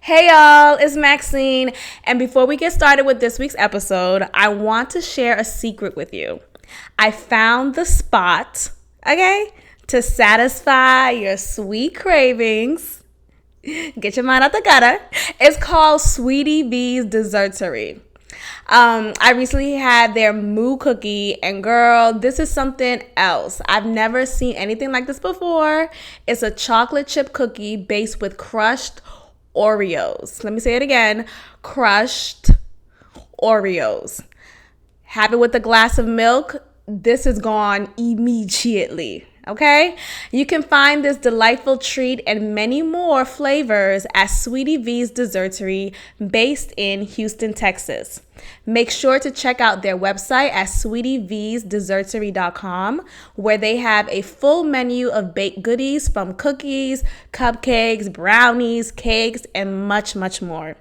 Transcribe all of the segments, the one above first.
Hey y'all, it's Maxine, and before we get started with this week's episode, I want to share a secret with you. I found the spot, to satisfy your sweet cravings. Get your mind out the gutter. It's called Sweetie V's Desserterie. I recently had their moo cookie, and girl, this is something else. I've never seen anything like this before. It's a chocolate chip cookie based with crushed Oreos. Let me say it again. Crushed Oreos. Have it with a glass of milk. This is gone immediately. Okay? You can find this delightful treat and many more flavors at Sweetie V's Desserterie based in Houston, Texas. Make sure to check out their website at sweetievsdesserterie.com, where they have a full menu of baked goodies from cookies, cupcakes, brownies, cakes, and much, much more.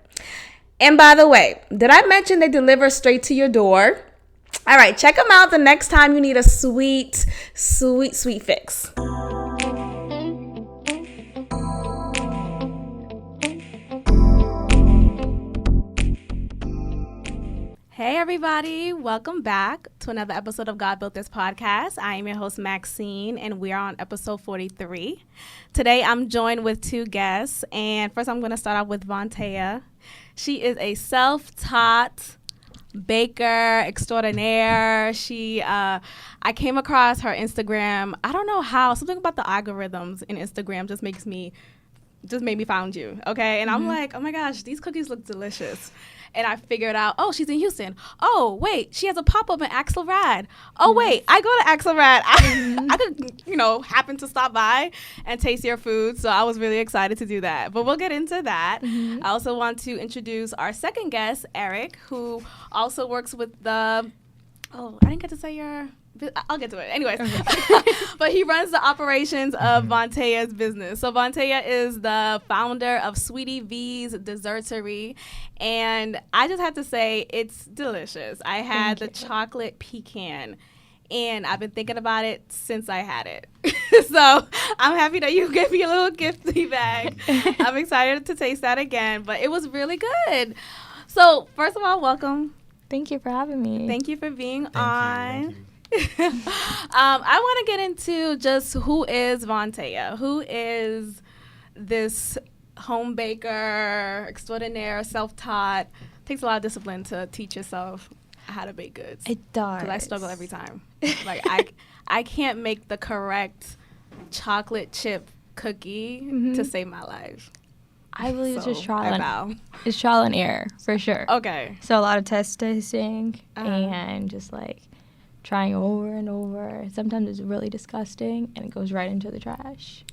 And by the way, did I mention they deliver straight to your door? All right, check them out the next time you need a sweet fix. Hey everybody, welcome back to another episode of God Built This podcast. I am your host Maxine, and we are on episode 43. Today I'm joined with two guests, and first I'm going to start off with Vonteyah. She is a self-taught baker extraordinaire. I came across her Instagram. I don't know how. Something about the algorithms in Instagram just made me find you. Okay. And I'm like, oh my gosh, these cookies look delicious. And I figured out, oh, she's in Houston. Oh, wait, she has a pop-up in Axelrad. Oh, wait, I go to Axelrad. I could, happen to stop by and taste your food. So I was really excited to do that. But we'll get into that. I also want to introduce our second guest, Eric, who also works with the, I didn't get to say your... I'll get to it. Anyways. Okay. But he runs the operations of Vonteyah's business. So Vonteyah is the founder of Sweetie V's Desserterie. And I just have to say, it's delicious. I had the chocolate pecan, and I've been thinking about it since I had it. So I'm happy that you gave me a little gifty bag. I'm excited to taste that again. But it was really good. So first of all, welcome. Thank you for having me. Thank you for being on. I want to get into just who is Vonteyah. Who is this home baker, extraordinaire, self-taught? Takes a lot of discipline to teach yourself how to bake goods. It does. Because I struggle every time. Like I can't make the correct chocolate chip cookie to save my life. I believe it's just trial and error for sure. Okay. So a lot of tasting and just like trying over and over. Sometimes it's really disgusting and it goes right into the trash.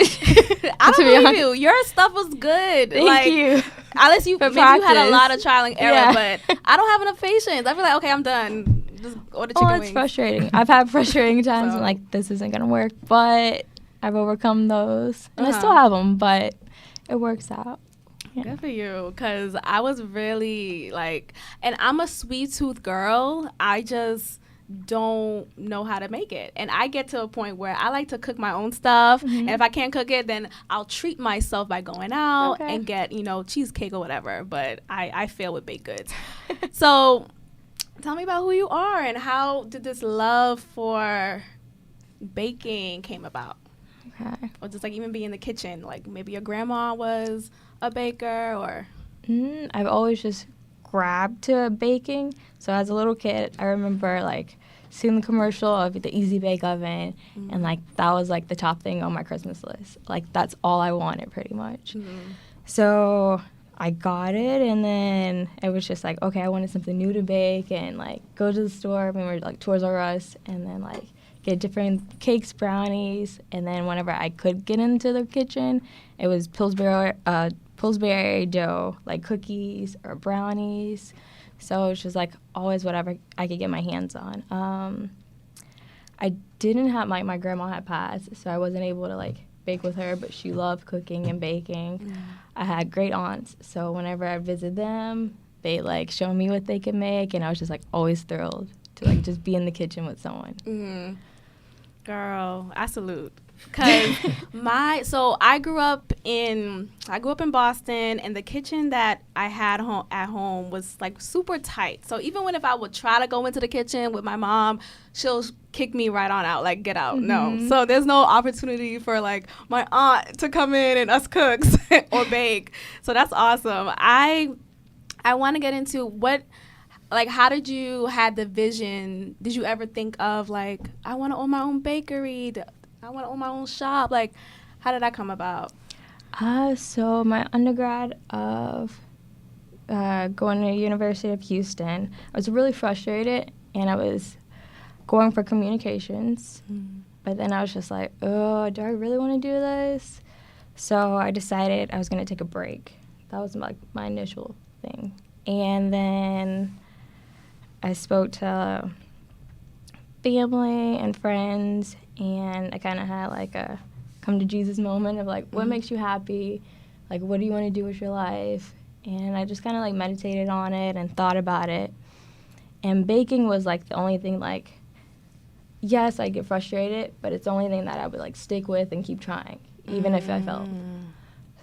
I don't believe you. Your stuff was good. Thank you. Unless you had a lot of trial and error, but I don't have enough patience. I feel like, okay, I'm done. Just order chicken wings. It's frustrating. I've had frustrating times and like, this isn't going to work, but I've overcome those. And I still have them, but it works out. Yeah. Good for you, because I was really and I'm a sweet tooth girl. I just don't know how to make it. And I get to a point where I like to cook my own stuff. And if I can't cook it, then I'll treat myself by going out and get, cheesecake or whatever. But I fail with baked goods. So tell me about who you are and how did this love for baking came about? Okay. Or just even be in the kitchen, maybe your grandma was a baker or... I've always just grabbed to baking. So as a little kid, I remember seeing the commercial of the Easy Bake Oven, and that was the top thing on my Christmas list. That's all I wanted pretty much. So I got it, and then it was just okay, I wanted something new to bake, and go to the store, remember Toys R Us, and then get different cakes, brownies, and then whenever I could get into the kitchen, it was Pillsbury dough, cookies or brownies. So it was just always whatever I could get my hands on. I didn't have my grandma had passed, so I wasn't able to bake with her, but she loved cooking and baking. I had great aunts, so whenever I visited them, they show me what they could make, and I was just always thrilled to just be in the kitchen with someone. Girl, I salute. Because I grew up in Boston, and the kitchen that I had at home was like super tight. So even if I would try to go into the kitchen with my mom, she'll kick me right on out, like, get out. No. So there's no opportunity for like my aunt to come in and us cooks or bake. So that's awesome. I want to get into how did you had the vision? Did you ever think of like, I want to own my own bakery? I want to own my own shop. Like, how did that come about? So my undergrad of going to University of Houston, I was really frustrated, and I was going for communications. But then I was just like, oh, do I really want to do this? So I decided I was going to take a break. That was like my initial thing. And then I spoke to family and friends, and I kind of had like a come to Jesus moment of like, what makes you happy? Like, what do you want to do with your life? And I just kind of like meditated on it and thought about it. And baking was like the only thing, like, yes, I get frustrated, but it's the only thing that I would like stick with and keep trying, even if I failed.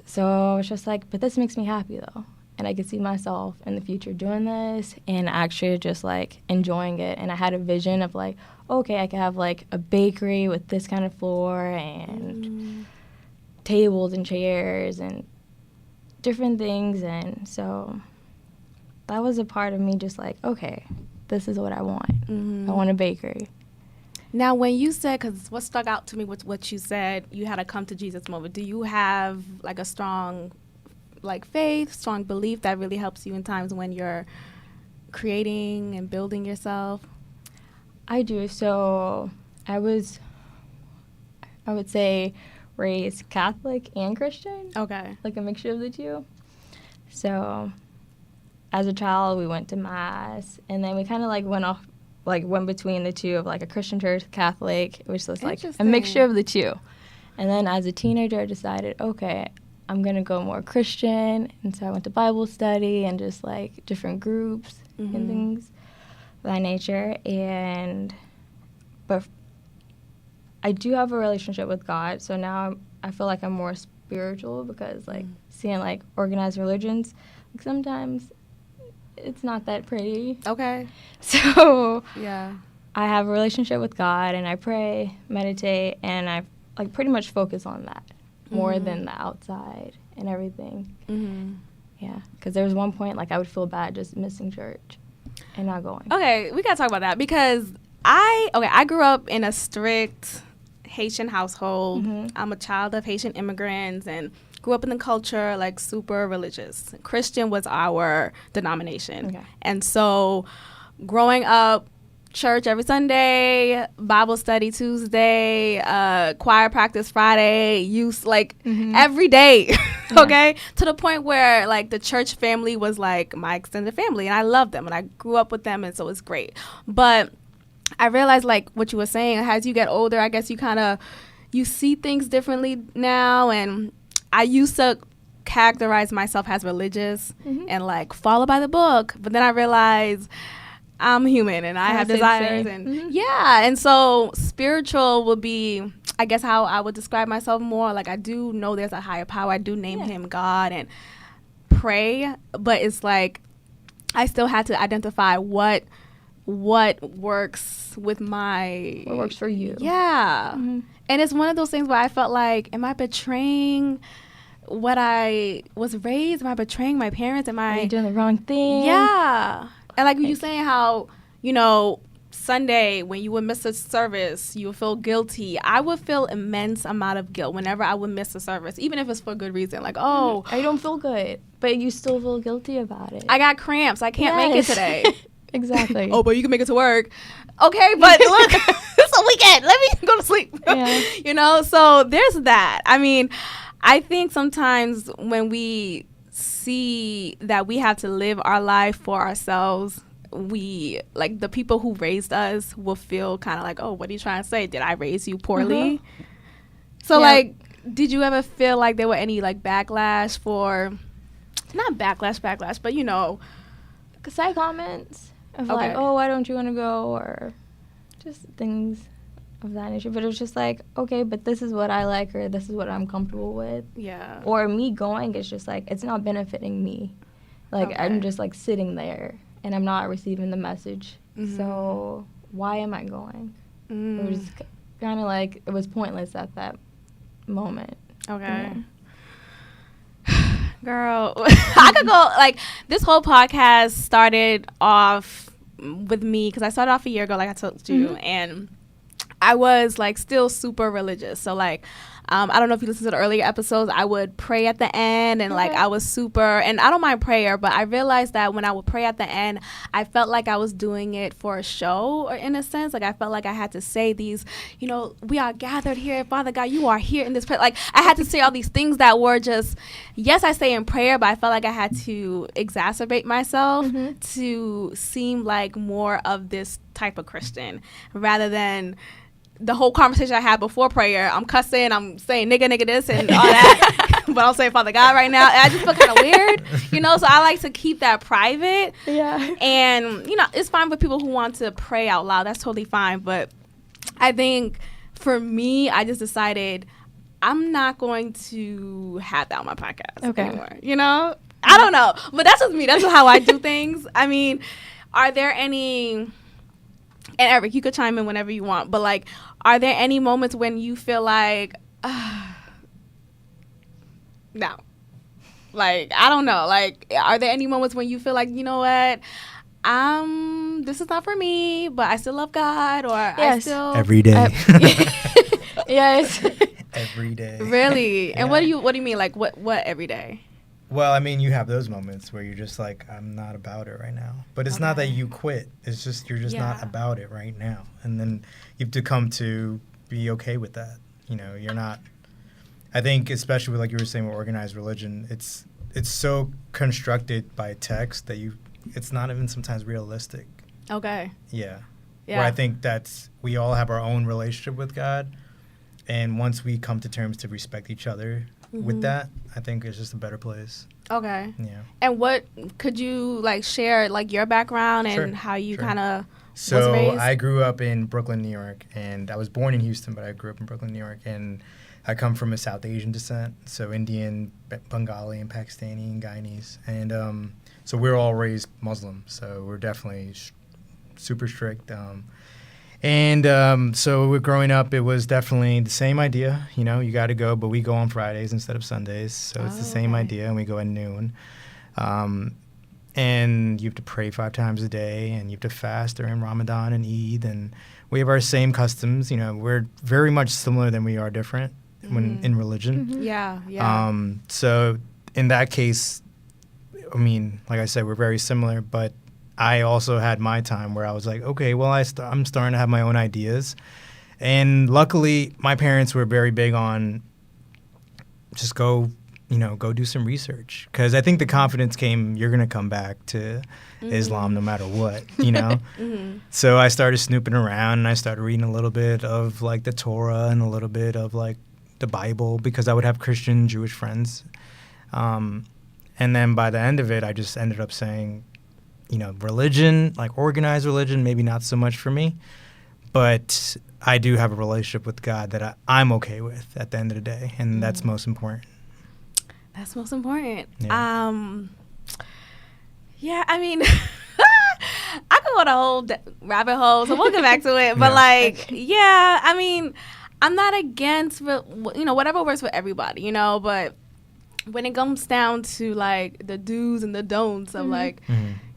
So I was just like, but this makes me happy though. And I could see myself in the future doing this and actually just like enjoying it. And I had a vision of like, okay, I could have like a bakery with this kind of floor and tables and chairs and different things. And so that was a part of me just like, okay, this is what I want. I want a bakery. Now, when you said, because what stuck out to me with what you said, you had a come to Jesus moment. Do you have like a strong like faith, strong belief that really helps you in times when you're creating and building yourself? I do. So I would say, raised Catholic and Christian. Okay. Like a mixture of the two. So as a child, we went to Mass, and then we kind of like went between the two of like a Christian church, Catholic, which was like a mixture of the two. And then as a teenager, I decided, okay, I'm going to go more Christian. And so I went to Bible study and just like different groups and things of that nature. But I do have a relationship with God. So now I feel like I'm more spiritual because like seeing like organized religions, like sometimes it's not that pretty. Okay. So yeah, I have a relationship with God, and I pray, meditate, and I like pretty much focus on that more than the outside and everything. Yeah, because there was one point like I would feel bad just missing church and not going. Okay, we gotta talk about that because I grew up in a strict Haitian household. I'm a child of Haitian immigrants and grew up in the culture like super religious. Christian was our denomination. Okay. And so growing up, church every Sunday, Bible study Tuesday, choir practice Friday, youth like every day. Okay, to the point where like the church family was like my extended family, and I loved them and I grew up with them, and so it's great. But I realized like what you were saying, as you get older, I guess you see things differently now. And I used to characterize myself as religious and like follow by the book, but then I realized I'm human and I have desires and and so spiritual would be, I guess, how I would describe myself more. Like I do know there's a higher power. I do name him God and pray, but it's like I still had to identify what works with what works for you. Yeah. And it's one of those things where I felt like, am I betraying what I was raised? Am I betraying my parents? Am I doing the wrong thing? Yeah. And like you saying how, Sunday when you would miss a service, you would feel guilty. I would feel immense amount of guilt whenever I would miss a service, even if it's for a good reason. Like, oh, I don't feel good, but you still feel guilty about it. I got cramps. I can't make it today. Exactly. Oh, but you can make it to work. Okay, but look, it's a weekend. Let me go to sleep. Yeah. So there's that. I mean, I think sometimes when we see that we have to live our life for ourselves, we, like the people who raised us, will feel kind of like, oh, what are you trying to say? Did I raise you poorly? So like, did you ever feel like there were any like backlash for, not backlash, but side comments of like, oh, why don't you want to go, or just things of that nature. But it was just like, okay, but this is what I like, or this is what I'm comfortable with. Yeah. Or me going is just like, it's not benefiting me. Like, Okay. I'm just like sitting there and I'm not receiving the message. Mhm. So why am I going? It was kind of like, it was pointless at that moment. Okay. Girl, I could go, like, this whole podcast started off with me, because I started off a year ago, like I told you, and I was, like, still super religious. So, like, I don't know if you listened to the earlier episodes, I would pray at the end, and, like, I was super, and I don't mind prayer, but I realized that when I would pray at the end, I felt like I was doing it for a show, or in a sense. Like, I felt like I had to say these, you know, we are gathered here, Father God, you are here in this place. Like, I had to say all these things that were just, yes, I say in prayer, but I felt like I had to exacerbate myself to seem like more of this type of Christian, rather than the whole conversation I had before prayer. I'm cussing, I'm saying nigga this and all that, but I'll say Father God right now. And I just feel kind of weird, you know, so I like to keep that private. Yeah. And, you know, it's fine for people who want to pray out loud. That's totally fine. But I think for me, I just decided I'm not going to have that on my podcast anymore, you know? I don't know. But that's just me. That's just how I do things. I mean, are there any... And Eric, you could chime in whenever you want, but, like, are there any moments when you feel like, no, like, I don't know, like, are there any moments when you feel like, you know what, this is not for me, but I still love God, or I still every day. Yes. Every day. Really? Yeah. And what do you mean, like, what every day? Well, I mean, you have those moments where you're just like, I'm not about it right now. But it's not that you quit. It's just you're just not about it right now. And then you have to come to be okay with that. You know, you're not. I think, especially with, like you were saying, with organized religion, it's so constructed by text that it's not even sometimes realistic. Okay. Yeah. Where I think we all have our own relationship with God. And once we come to terms to respect each other with that, I think it's just a better place. Okay. Yeah. And what could you, like, share, like, your background and how you kind of was raised? I grew up in Brooklyn, New York, and I was born in Houston, but I grew up in Brooklyn, New York, and I come from a South Asian descent, so Indian, Bengali, and Pakistani, and Guyanese, and so we're all raised Muslim, so we're definitely super strict. So we're growing up, it was definitely the same idea. You know, you got to go, but we go on Fridays instead of Sundays. So it's the same idea, and we go at noon. And you have to pray 5 times a day, and you have to fast during Ramadan and Eid. And we have our same customs. You know, we're very much similar than we are different when in religion. Yeah. So in that case, I mean, like I said, we're very similar, but I also had my time where I was like, okay, well, I'm starting to have my own ideas. And luckily, my parents were very big on just go do some research. Because I think the confidence came, you're going to come back to Islam no matter what, you know? So I started snooping around, and I started reading a little bit of, like, the Torah and a little bit of, like, the Bible, because I would have Christian, Jewish friends. And then by the end of it, I just ended up saying, you know, religion, like organized religion, maybe not so much for me, but I do have a relationship with God that I'm okay with at the end of the day, and that's most important. That's most important. Yeah. I mean, I could go to a whole rabbit hole, so we'll get back to it. But I mean, I'm not against, you know, whatever works for everybody, you know, but when it comes down to, like, the do's and the don'ts of, like,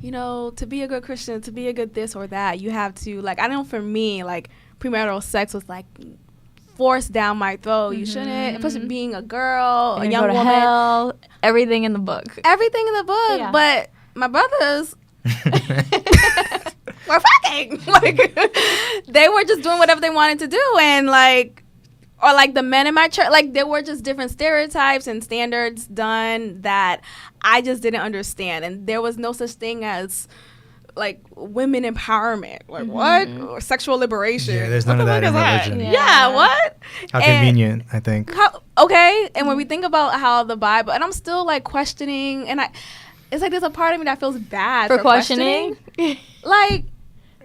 you know, to be a good Christian, to be a good this or that, you have to, like, I know for me, like, premarital sex was, like, forced down my throat. You shouldn't, especially being a girl, a young woman. Hell, everything in the book. Everything in the book. Yeah. But my brothers were fucking. Like, they were just doing whatever they wanted to do. And, like, or, like, the men in my church, like, there were just different stereotypes and standards done that I just didn't understand. And there was no such thing as, like, women empowerment. Like, what? Or sexual liberation. Yeah, there's none of that in religion. Yeah, what? How convenient, I think. Okay, and when we think about how the Bible, and I'm still, like, questioning, and it's like there's a part of me that feels bad for questioning. Like,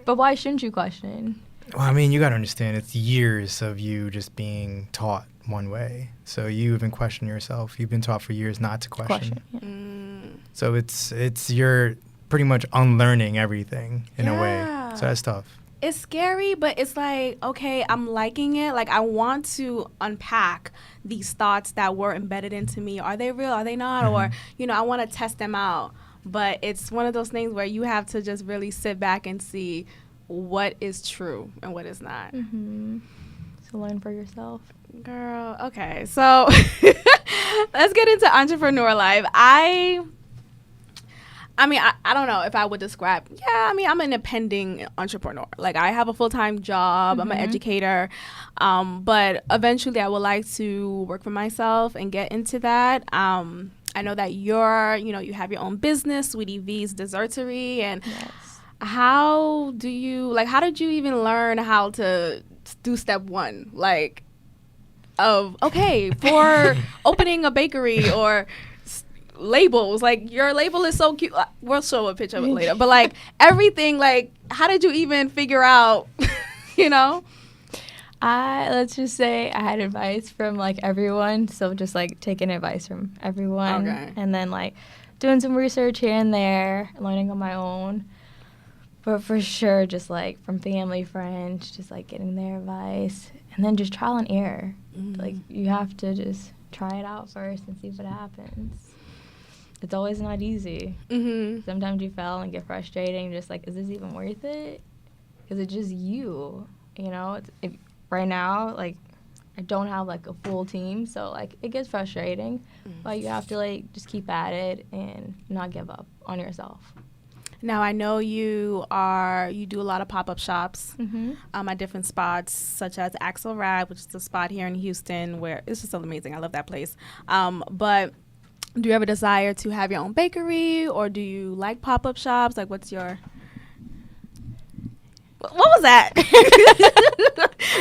but why shouldn't you question? Well, I mean, you got to understand, it's years of you just being taught one way. So you even question yourself. You've been taught for years not to question. So it's you're pretty much unlearning everything in a way. So that's tough. It's scary, but it's like, okay, I'm liking it. Like, I want to unpack these thoughts that were embedded into me. Are they real? Are they not? Or, I want to test them out. But it's one of those things where you have to just really sit back and see what is true and what is not. So learn for yourself. Girl, okay. So let's get into entrepreneur life. I mean, I don't know if I would describe, I'm an independent entrepreneur. Like, I have a full-time job. I'm an educator. But eventually I would like to work for myself and get into that. I know that you have your own business, Sweetie V's Desserterie. And how did you even learn how to do step one? Like, for opening a bakery or labels, like, your label is so cute. We'll show a picture of it later, but like everything, like, how did you even figure out let's just say I had advice from like everyone, so just like taking advice from everyone, and then like doing some research here and there, learning on my own. But for sure, just like from family, friends, just like getting their advice, and then just trial and error. Like, you have to just try it out first and see what happens. It's always not easy. Sometimes you fail and get frustrating, just like, is this even worth it? Because it's just you, right now, like, I don't have like a full team, so like it gets frustrating, but you have to like just keep at it and not give up on yourself. Now, I know you do a lot of pop-up shops at different spots, such as Assertive, which is a spot here in Houston where it's just so amazing. I love that place. But do you have a desire to have your own bakery, or do you like pop-up shops? Like, what's your... What was that?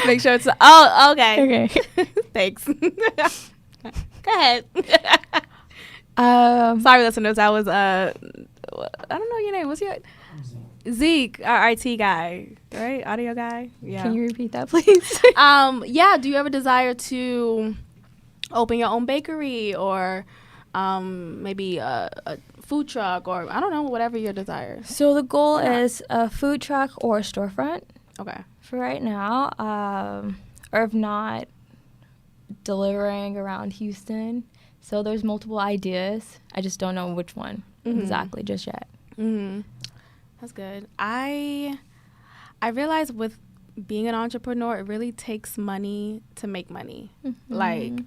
Make sure it's... Oh, okay. Thanks. Go ahead. Sorry, listeners. I was... I don't know your name. What's your... Zeke, our IT guy, right? Audio guy. Yeah. Can you repeat that, please? Do you have a desire to open your own bakery, or maybe a food truck, or I don't know, whatever your desire? So the goal is a food truck or a storefront. Okay. For right now, or if not, delivering around Houston. So there's multiple ideas. I just don't know which one exactly just yet. That's good. I realize with being an entrepreneur, it really takes money to make money. Like,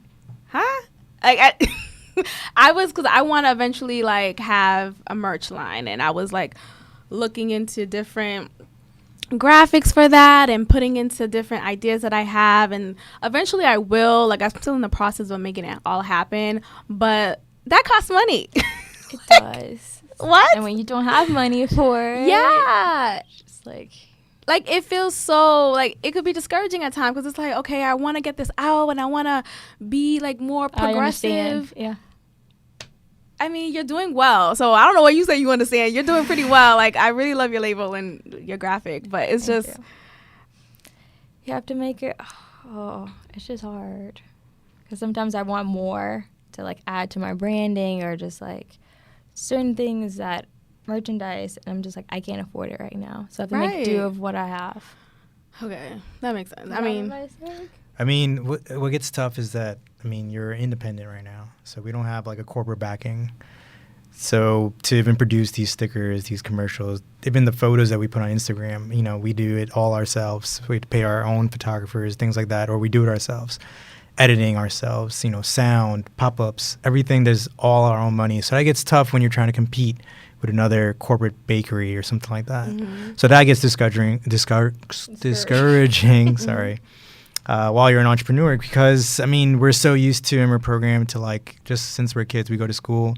Like, because I want to eventually like have a merch line, and I was like looking into different graphics for that and putting into different ideas that I have, and eventually I will. Like, I'm still in the process of making it all happen, but that costs money. It does. What? And when you don't have money for it, it's just like it feels so, like, it could be discouraging at times, because it's like, okay, I want to get this out and I want to be like more progressive. I mean, you're doing well, so I don't know what you say you understand. You're doing pretty well. Like, I really love your label and your graphic, but it's Thank just... You have to make it... Oh, it's just hard. Because sometimes I want more to, like, add to my branding, or just, like, certain things that merchandise, and I'm just like, I can't afford it right now. So I have to make do of what I have. Okay, that makes sense. I mean, what gets tough is that, I mean, you're independent right now, so we don't have like a corporate backing. So to even produce these stickers, these commercials, even the photos that we put on Instagram, we do it all ourselves. We pay our own photographers, things like that, or we do it ourselves. Editing ourselves, sound, pop-ups, everything. There's all our own money. So that gets tough when you're trying to compete with another corporate bakery or something like that. So that gets discouraging. Sorry. While you're an entrepreneur, because I mean, we're so used to and we're programmed to, like, just since we're kids, we go to school,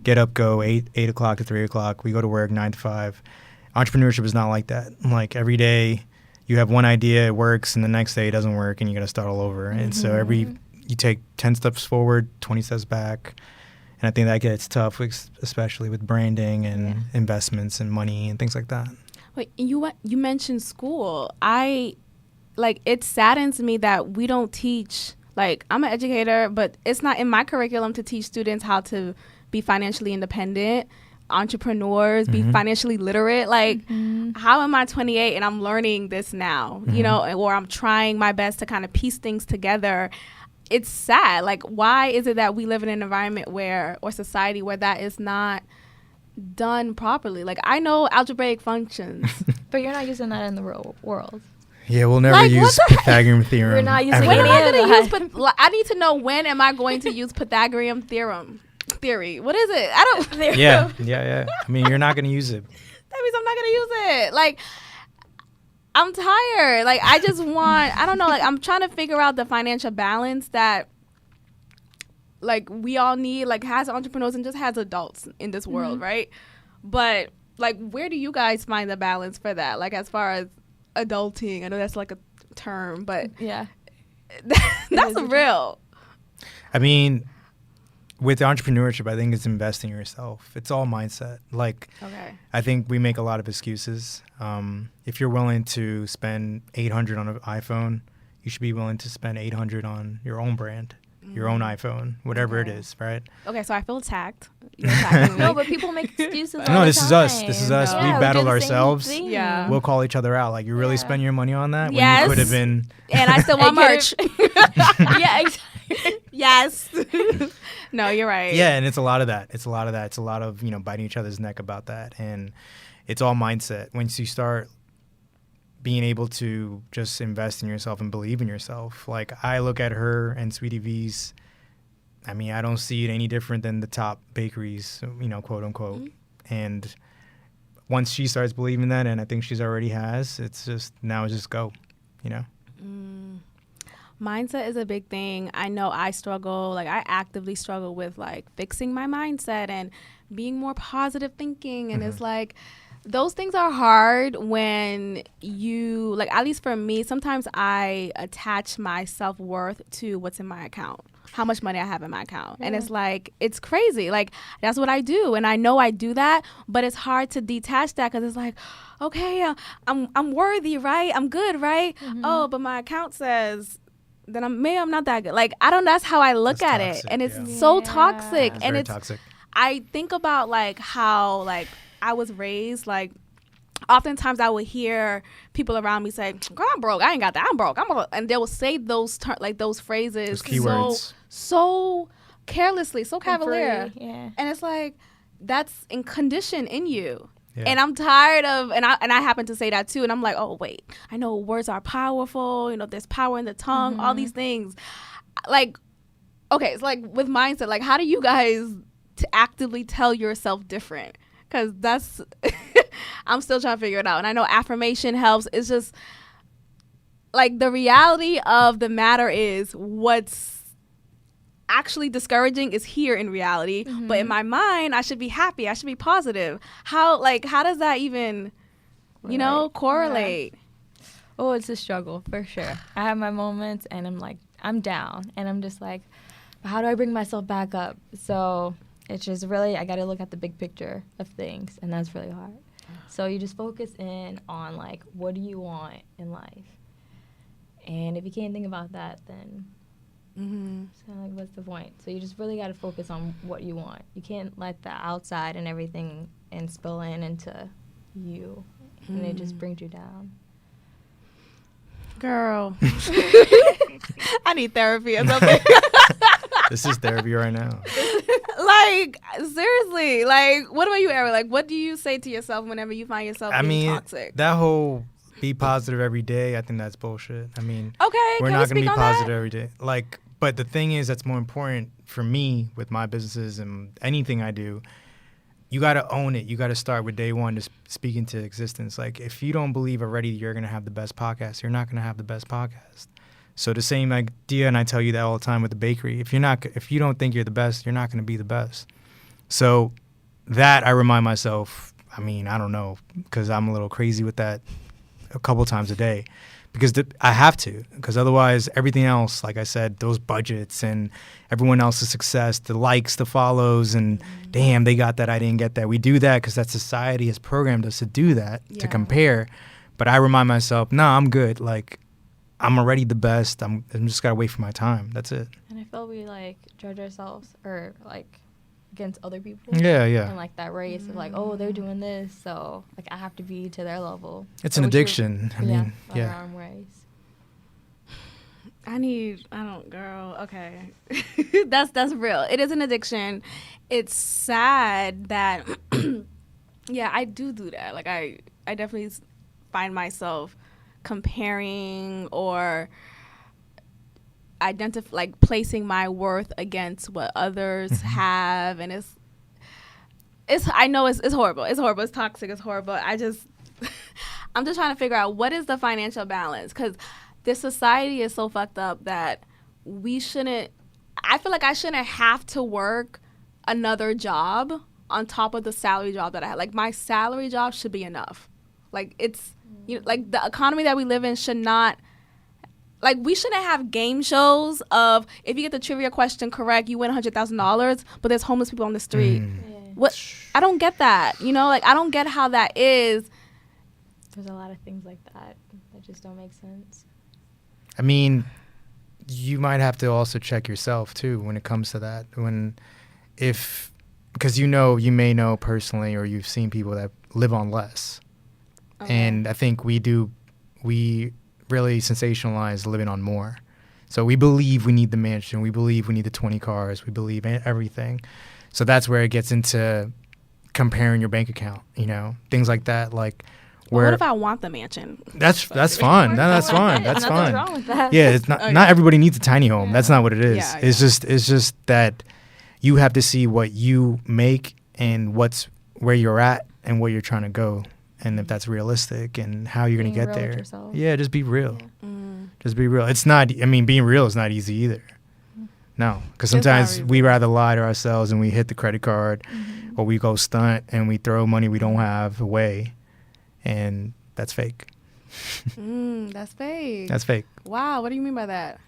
get up, go 8 o'clock to 3 o'clock. We go to work 9 to 5. Entrepreneurship is not like that. Like, every day you have one idea, it works, and the next day it doesn't work, and you got to start all over. And so you take 10 steps forward, 20 steps back. And I think that gets tough, especially with branding and investments and money and things like that. Wait, you mentioned school. I like, it saddens me that we don't teach, like, I'm an educator, but it's not in my curriculum to teach students how to be financially independent, entrepreneurs, be financially literate. Like, how am I 28 and I'm learning this now, you know, or I'm trying my best to kind of piece things together. It's sad. Like, why is it that we live in an environment where, or society where that is not done properly? Like, I know algebraic functions. But you're not using that in the real world. Yeah, we'll never Like, use Pythagorean theorem. We're not using ever. When am I going to Yeah. use, I need to know, when am I going to use Pythagorean theory? What is it? I don't. Yeah. I mean, you're not going to use it. That means I'm not going to use it. Like, I'm tired. Like, I just want, I don't know, like, I'm trying to figure out the financial balance that, like, we all need, like, as entrepreneurs and just as adults in this world, right? But, like, where do you guys find the balance for that? Like, as far as adulting, I know that's like a term, but Yeah. that's real. I mean, with entrepreneurship, I think it's investing in yourself. It's all mindset. Like, Okay. I think we make a lot of excuses. If you're willing to spend $800 on an iPhone, you should be willing to spend $800 on your own brand, your own iPhone, whatever it is, right? Okay, so I feel attacked. You're attacking me. No, but people make excuses. all No, the this is us. time. This is us. Yeah, We we battled do the same ourselves. thing. Yeah. We'll call each other out. Like, you really Yeah. spend your money on that when Yes. you could have been. And I still want merch. Yeah, exactly. Yes. No, you're right. Yeah, and it's a lot of that. It's a lot of, you know, biting each other's neck about that. And it's all mindset. Once you start being able to just invest in yourself and believe in yourself. Like, I look at her and Sweetie V's, I mean, I don't see it any different than the top bakeries, you know, quote unquote. And once she starts believing that, and I think she's already has, it's just, now it's just go, you know? Mindset is a big thing. I know I struggle, like, I actively struggle with, like, fixing my mindset and being more positive thinking. And it's like, those things are hard when you, like, at least for me, sometimes I attach my self-worth to what's in my account, how much money I have in my account. And it's like, it's crazy. Like, that's what I do. And I know I do that, but it's hard to detach that because it's like, okay, I'm worthy, right? I'm good, right? Oh, but my account says that I'm not that good. Like, I don't, that's how I look That's at toxic, it. And it's yeah. so toxic. It's And very it's toxic. I think about, like, how, like, I was raised, like, oftentimes I would hear people around me say, girl, I'm broke. I ain't got that. I'm broke. And they will say those those phrases, Those keywords. so carelessly, so cavalier. Yeah. And it's like, that's in condition in you. Yeah. And I'm tired of, and I happen to say that too. And I'm like, oh, wait, I know words are powerful. You know, there's power in the tongue, all these things. Like, okay, it's like with mindset, like, how do you guys actively tell yourself different? Because that's, I'm still trying to figure it out. And I know affirmation helps. It's just, like, the reality of the matter is what's actually discouraging is here in reality. But in my mind, I should be happy. I should be positive. How does that even, you know, correlate? Oh, it's a struggle for sure. I have my moments and I'm like, I'm down and I'm just like, how do I bring myself back up? So it's just really, I got to look at the big picture of things, and that's really hard. So you just focus in on, like, what do you want in life? And if you can't think about that, then it's kind of like, what's the point? So you just really got to focus on what you want. You can't let the outside and everything and spill into you, and it just brings you down. Girl. I need therapy or something. This is therapy right now. Like, seriously, like, what about you, Eric? Like, what do you say to yourself whenever you find yourself being toxic? That whole be positive every day, I think that's bullshit. I mean, Okay, we're can not we going to be speak on positive that? every day. Like, but the thing is, that's more important for me with my businesses and anything I do. You got to own it. You got to start with day one, just speak into existence. Like, if you don't believe already you're going to have the best podcast, you're not going to have the best podcast. So the same idea, and I tell you that all the time with the bakery. If you don't think you're the best, you're not going to be the best. So that I remind myself. I mean, I don't know, because I'm a little crazy with that a couple times a day, because I have to, because otherwise everything else, like I said, those budgets and everyone else's success, the likes, the follows, and damn, they got that, I didn't get that. We do that because that society has programmed us to do that, to compare. But I remind myself, no, I'm good. Like, I'm already the best. I'm just gotta wait for my time. That's it. And I feel we like judge ourselves or like against other people. Yeah, yeah. And like that race of like, oh, they're doing this, so like I have to be to their level. It's an addiction. I mean, yeah. Our own race. Girl, okay. That's real. It is an addiction. It's sad that, yeah, I do that. Like, I definitely find myself comparing or placing my worth against what others have. And I know it's horrible. It's horrible. It's toxic. It's horrible. I'm just trying to figure out what is the financial balance, because this society is so fucked up that I feel like I shouldn't have to work another job on top of the salary job that I have. Like, my salary job should be enough. Like, it's, like, the economy that we live in should not, like, we shouldn't have game shows of, if you get the trivia question correct, you win $100,000, but there's homeless people on the street. What? I don't get that. Like, I don't get how that is. There's a lot of things like that just don't make sense. I mean, you might have to also check yourself too when it comes to that. Because you may know personally, or you've seen people that live on less. Okay. And I think we really sensationalize living on more. So we believe we need the mansion, we believe we need the 20 cars, we believe everything. So that's where it gets into comparing your bank account, things like that. Like, what if I want the mansion? That's fine. That's fine. That's fine. Nothing's wrong with that. Yeah, it's not. Okay. Not everybody needs a tiny home. Yeah. That's not what it is. Yeah, it's just that you have to see what you make and where you're at and where you're trying to go, and if that's realistic and how you're gonna get there. Yeah, just be real. Yeah. Just be real. It's not. I mean, being real is not easy either. No, because sometimes we rather lie to ourselves and we hit the credit card, or we go stunt and we throw money we don't have away. And that's fake. That's fake. That's fake. Wow, what do you mean by that?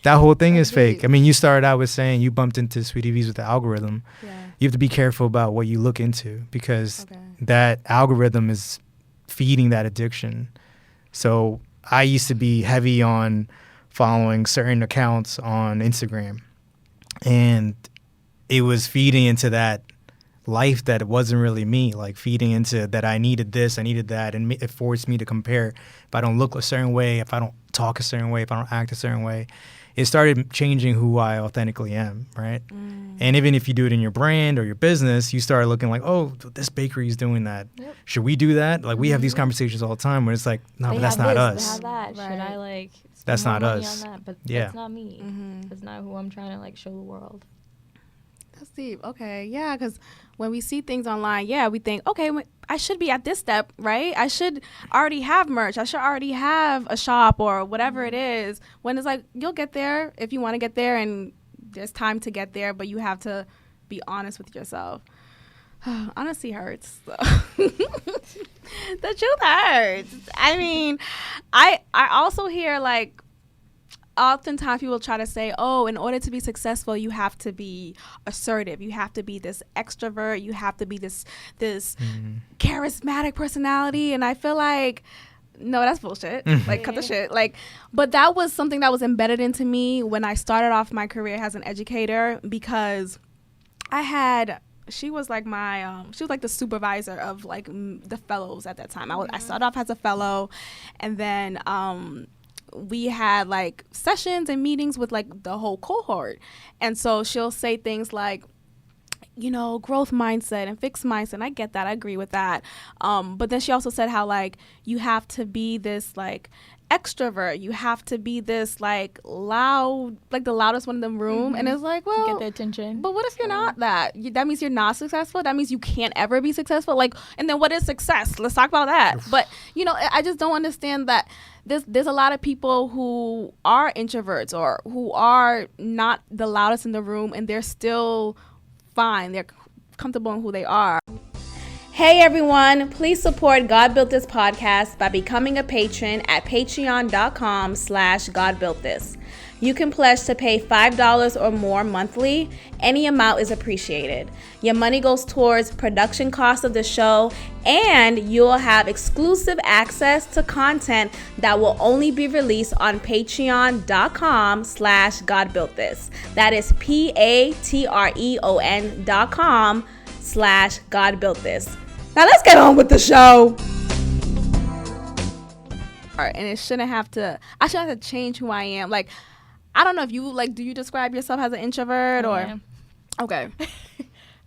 That whole thing is fake. I mean, you started out with saying you bumped into Sweetie V's with the algorithm. Yeah. You have to be careful about what you look into, because that algorithm is feeding that addiction. So I used to be heavy on following certain accounts on Instagram, and it was feeding into that life that it wasn't really me, like feeding into that I needed this, I needed that, and it forced me to compare. If I don't look a certain way, if I don't talk a certain way, if I don't act a certain way, it started changing who I authentically am, right? And even if you do it in your brand or your business, you start looking like, oh, this bakery is doing that. Yep. Should we do that? Like, we have these conversations all the time where it's like, no, but that's not us. They have that. Right. Should I like spend that's more not money us. on that? But that's not me. That's not who I'm trying to like show the world. That's deep. Okay, yeah, because when we see things online, we think, okay, I should be at this step, right? I should already have merch. I should already have a shop or whatever it is. When it's like, you'll get there if you want to get there, and there's time to get there, but you have to be honest with yourself. Honesty hurts. So. The truth hurts. I mean, I also hear like, oftentimes people try to say, oh, in order to be successful, you have to be assertive. You have to be this extrovert. You have to be this charismatic personality. And I feel like, no, that's bullshit. Like, cut the shit. Like, but that was something that was embedded into me when I started off my career as an educator, because she was like she was like the supervisor of like the fellows at that time. I started off as a fellow, and then we had like sessions and meetings with like the whole cohort. And so she'll say things like, growth mindset and fixed mindset. And I get that. I agree with that. But then she also said how like you have to be this like extrovert. You have to be this like loud, like the loudest one in the room. And it's like, well, get the attention. But what if you're not that? That means you're not successful. That means you can't ever be successful. Like, and then what is success? Let's talk about that. But I just don't understand that there's a lot of people who are introverts or who are not the loudest in the room, and they're still fine. They're comfortable in who they are. Hey everyone, please support God Built This podcast by becoming a patron at patreon.com/GodBuiltThis. You can pledge to pay $5 or more monthly. Any amount is appreciated. Your money goes towards production costs of the show, and you'll have exclusive access to content that will only be released on patreon.com/GodBuiltThis. That is patreon.com/GodBuiltThis. Now let's get on with the show. And it shouldn't have to, I shouldn't have to change who I am. Like, I don't know if you, like, do you describe yourself as an introvert or? Yeah. Okay.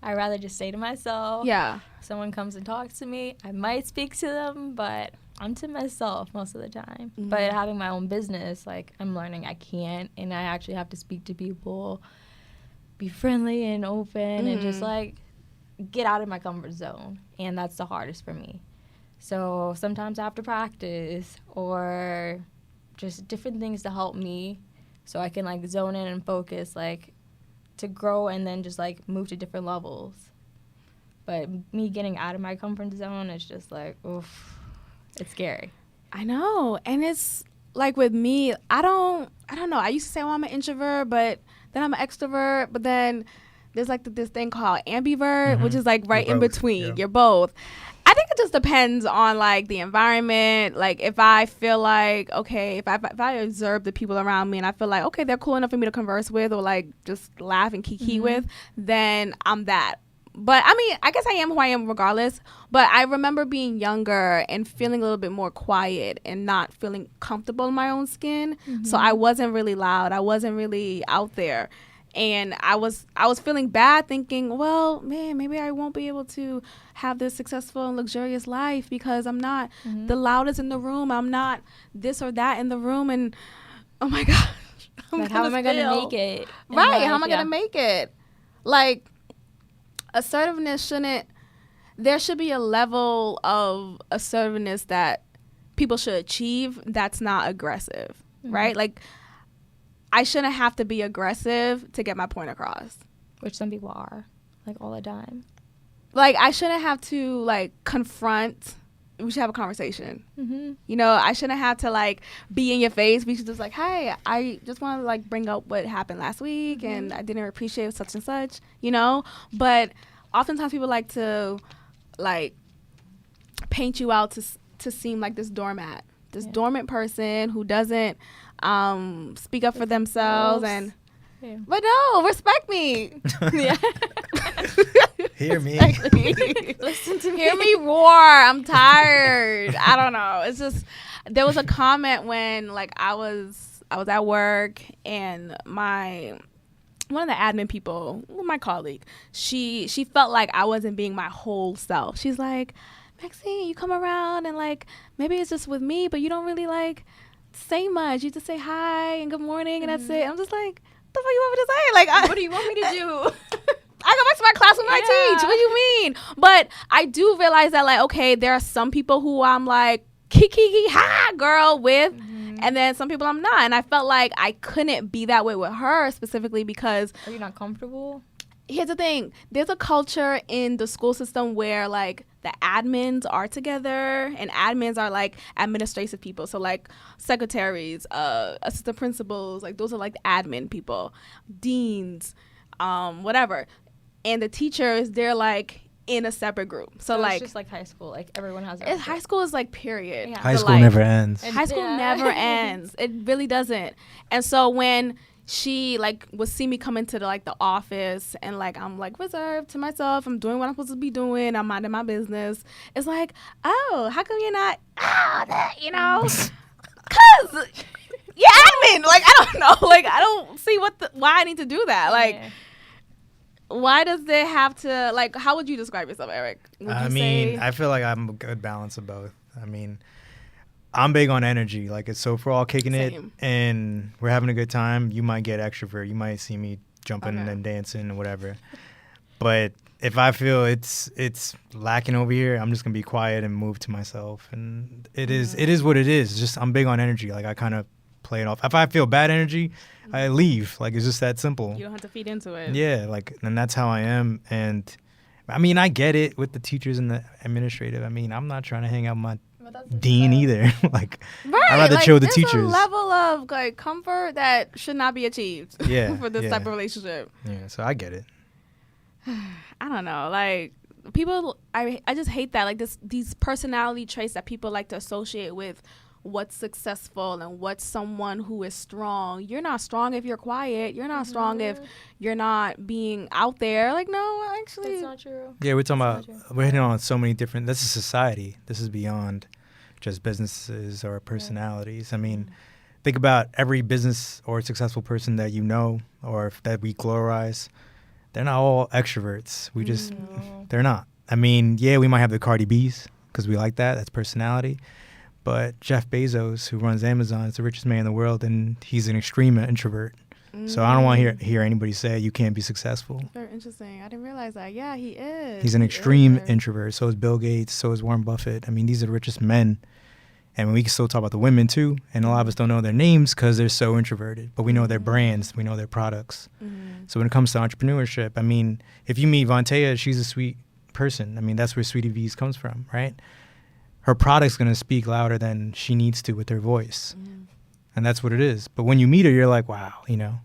I'd rather just stay to myself. Yeah. If someone comes and talks to me, I might speak to them, but I'm to myself most of the time. Mm-hmm. But having my own business, like, I'm learning I can't, and I actually have to speak to people, be friendly and open, and just, like, get out of my comfort zone. And that's the hardest for me. So sometimes I have to practice or just different things to help me so I can, like, zone in and focus, like, to grow and then just, like, move to different levels. But me getting out of my comfort zone is just, like, oof, it's scary. I know. And it's, like, with me, I don't know. I used to say, well, I'm an introvert, but then I'm an extrovert. But then there's, like, this thing called ambivert, which is, like, right in between. Yeah. You're both. I think it just depends on, like, the environment. Like, if I feel like, okay, if I observe the people around me and I feel like, okay, they're cool enough for me to converse with or, like, just laugh and kiki with, then I'm that. But, I mean, I guess I am who I am regardless. But I remember being younger and feeling a little bit more quiet and not feeling comfortable in my own skin. So I wasn't really loud. I wasn't really out there. And I was feeling bad, thinking, well, man, maybe I won't be able to have this successful and luxurious life because I'm not the loudest in the room. I'm not this or that in the room. And, oh, my gosh. Like, how am I going to make it? Right. How am I going to make it? Like, assertiveness there should be a level of assertiveness that people should achieve that's not aggressive, right? Like, I shouldn't have to be aggressive to get my point across. Which some people are, like, all the time. Like, I shouldn't have to, like, confront. We should have a conversation. You know, I shouldn't have to, like, be in your face. We should just, like, hey, I just want to, like, bring up what happened last week, and I didn't appreciate such and such, you know? But oftentimes people like to, like, paint you out to seem like this doormat, this dormant person who doesn't speak up for themselves but no, respect me. Hear me. Listen to me. Hear me roar. I'm tired. I don't know. It's just, there was a comment when, like, I was at work and one of the admin people, my colleague, she felt like I wasn't being my whole self. She's like, Maxine, you come around and, like, maybe it's just with me, but you don't really, like, say much. You just say hi and good morning and that's it. I'm just like, what the fuck you want me to say? Like, what do you want me to do? I go back to my classroom and I teach. What do you mean? But I do realize that, like, okay, there are some people who I'm like, kiki ha girl with, and then some people I'm not. And I felt like I couldn't be that way with her specifically because. Are you not comfortable? Here's the thing. There's a culture in the school system where, like, the admins are together, and admins are, like, administrative people. So, like, secretaries, assistant principals, like, those are, like, the admin people, deans, whatever. And the teachers, they're, like, in a separate group. So like, it's just like high school. Like, everyone has their high school is like period. Yeah. High school never ends. High school never ends. It really doesn't. And so when she like would see me come into the office and like I'm like reserved to myself, I'm doing what I'm supposed to be doing, I'm minding my business, it's like, oh, how come you're not you know, cause yeah, admin, like I don't know, like I don't see why I need to do that, like why does it have to, like, how would you describe yourself, Eric? I mean, I feel like I'm a good balance of both. I mean, I'm big on energy. Like, it's so if we're all kicking it and we're having a good time, you might get extrovert. You might see me jumping and dancing or whatever. But if I feel it's lacking over here, I'm just going to be quiet and move to myself. And it is what it is. Just I'm big on energy. Like, I kind of play it off. If I feel bad energy, I leave. Like, it's just that simple. You don't have to feed into it. Yeah, like, and that's how I am. And I mean, I get it with the teachers and the administrative. I mean, I'm not trying to hang out with dean either. Like, Right. I'd rather chill with the there's teachers. a level of like comfort that should not be achieved. Yeah, for this yeah. type of relationship. Yeah, so I get it. I don't know, like people. I just hate that, like these personality traits that people like to associate with what's successful and what's someone who is strong. You're not strong if you're quiet. You're not strong if you're not being out there. Like, no, actually, That's not true. Yeah, we're talking That's about, not true. we're hitting on so many different, this is society. This is beyond just businesses or personalities. I mean, think about every business or successful person that you know or that we glorize. They're not all extroverts. We just, they're not. I mean, yeah, we might have the Cardi B's because we like that. That's personality. But Jeff Bezos, who runs Amazon, is the richest man in the world, and he's an extreme introvert. So I don't want to hear anybody say you can't be successful. very interesting. I didn't realize that. Yeah, he is. He's an He extreme is. introvert. So is Bill Gates. So is Warren Buffett. I mean, these are the richest men. And we can still talk about the women, too. And a lot of us don't know their names because they're so introverted. But we know their brands. We know their products. So when it comes to entrepreneurship, I mean, if you meet Vonteyah, she's a sweet person. I mean, that's where Sweetie V's comes from, right? Her product's going to speak louder than she needs to with her voice. And that's what it is. But when you meet her, you're like, wow, you know.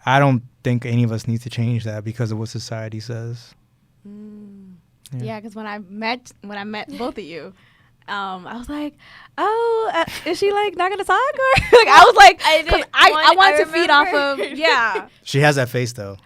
I don't think any of us need to change that because of what society says. Yeah, because when I met both of you, I was like, oh, is she like not gonna talk or like I was like, I wanted to feed off of She has that face, though.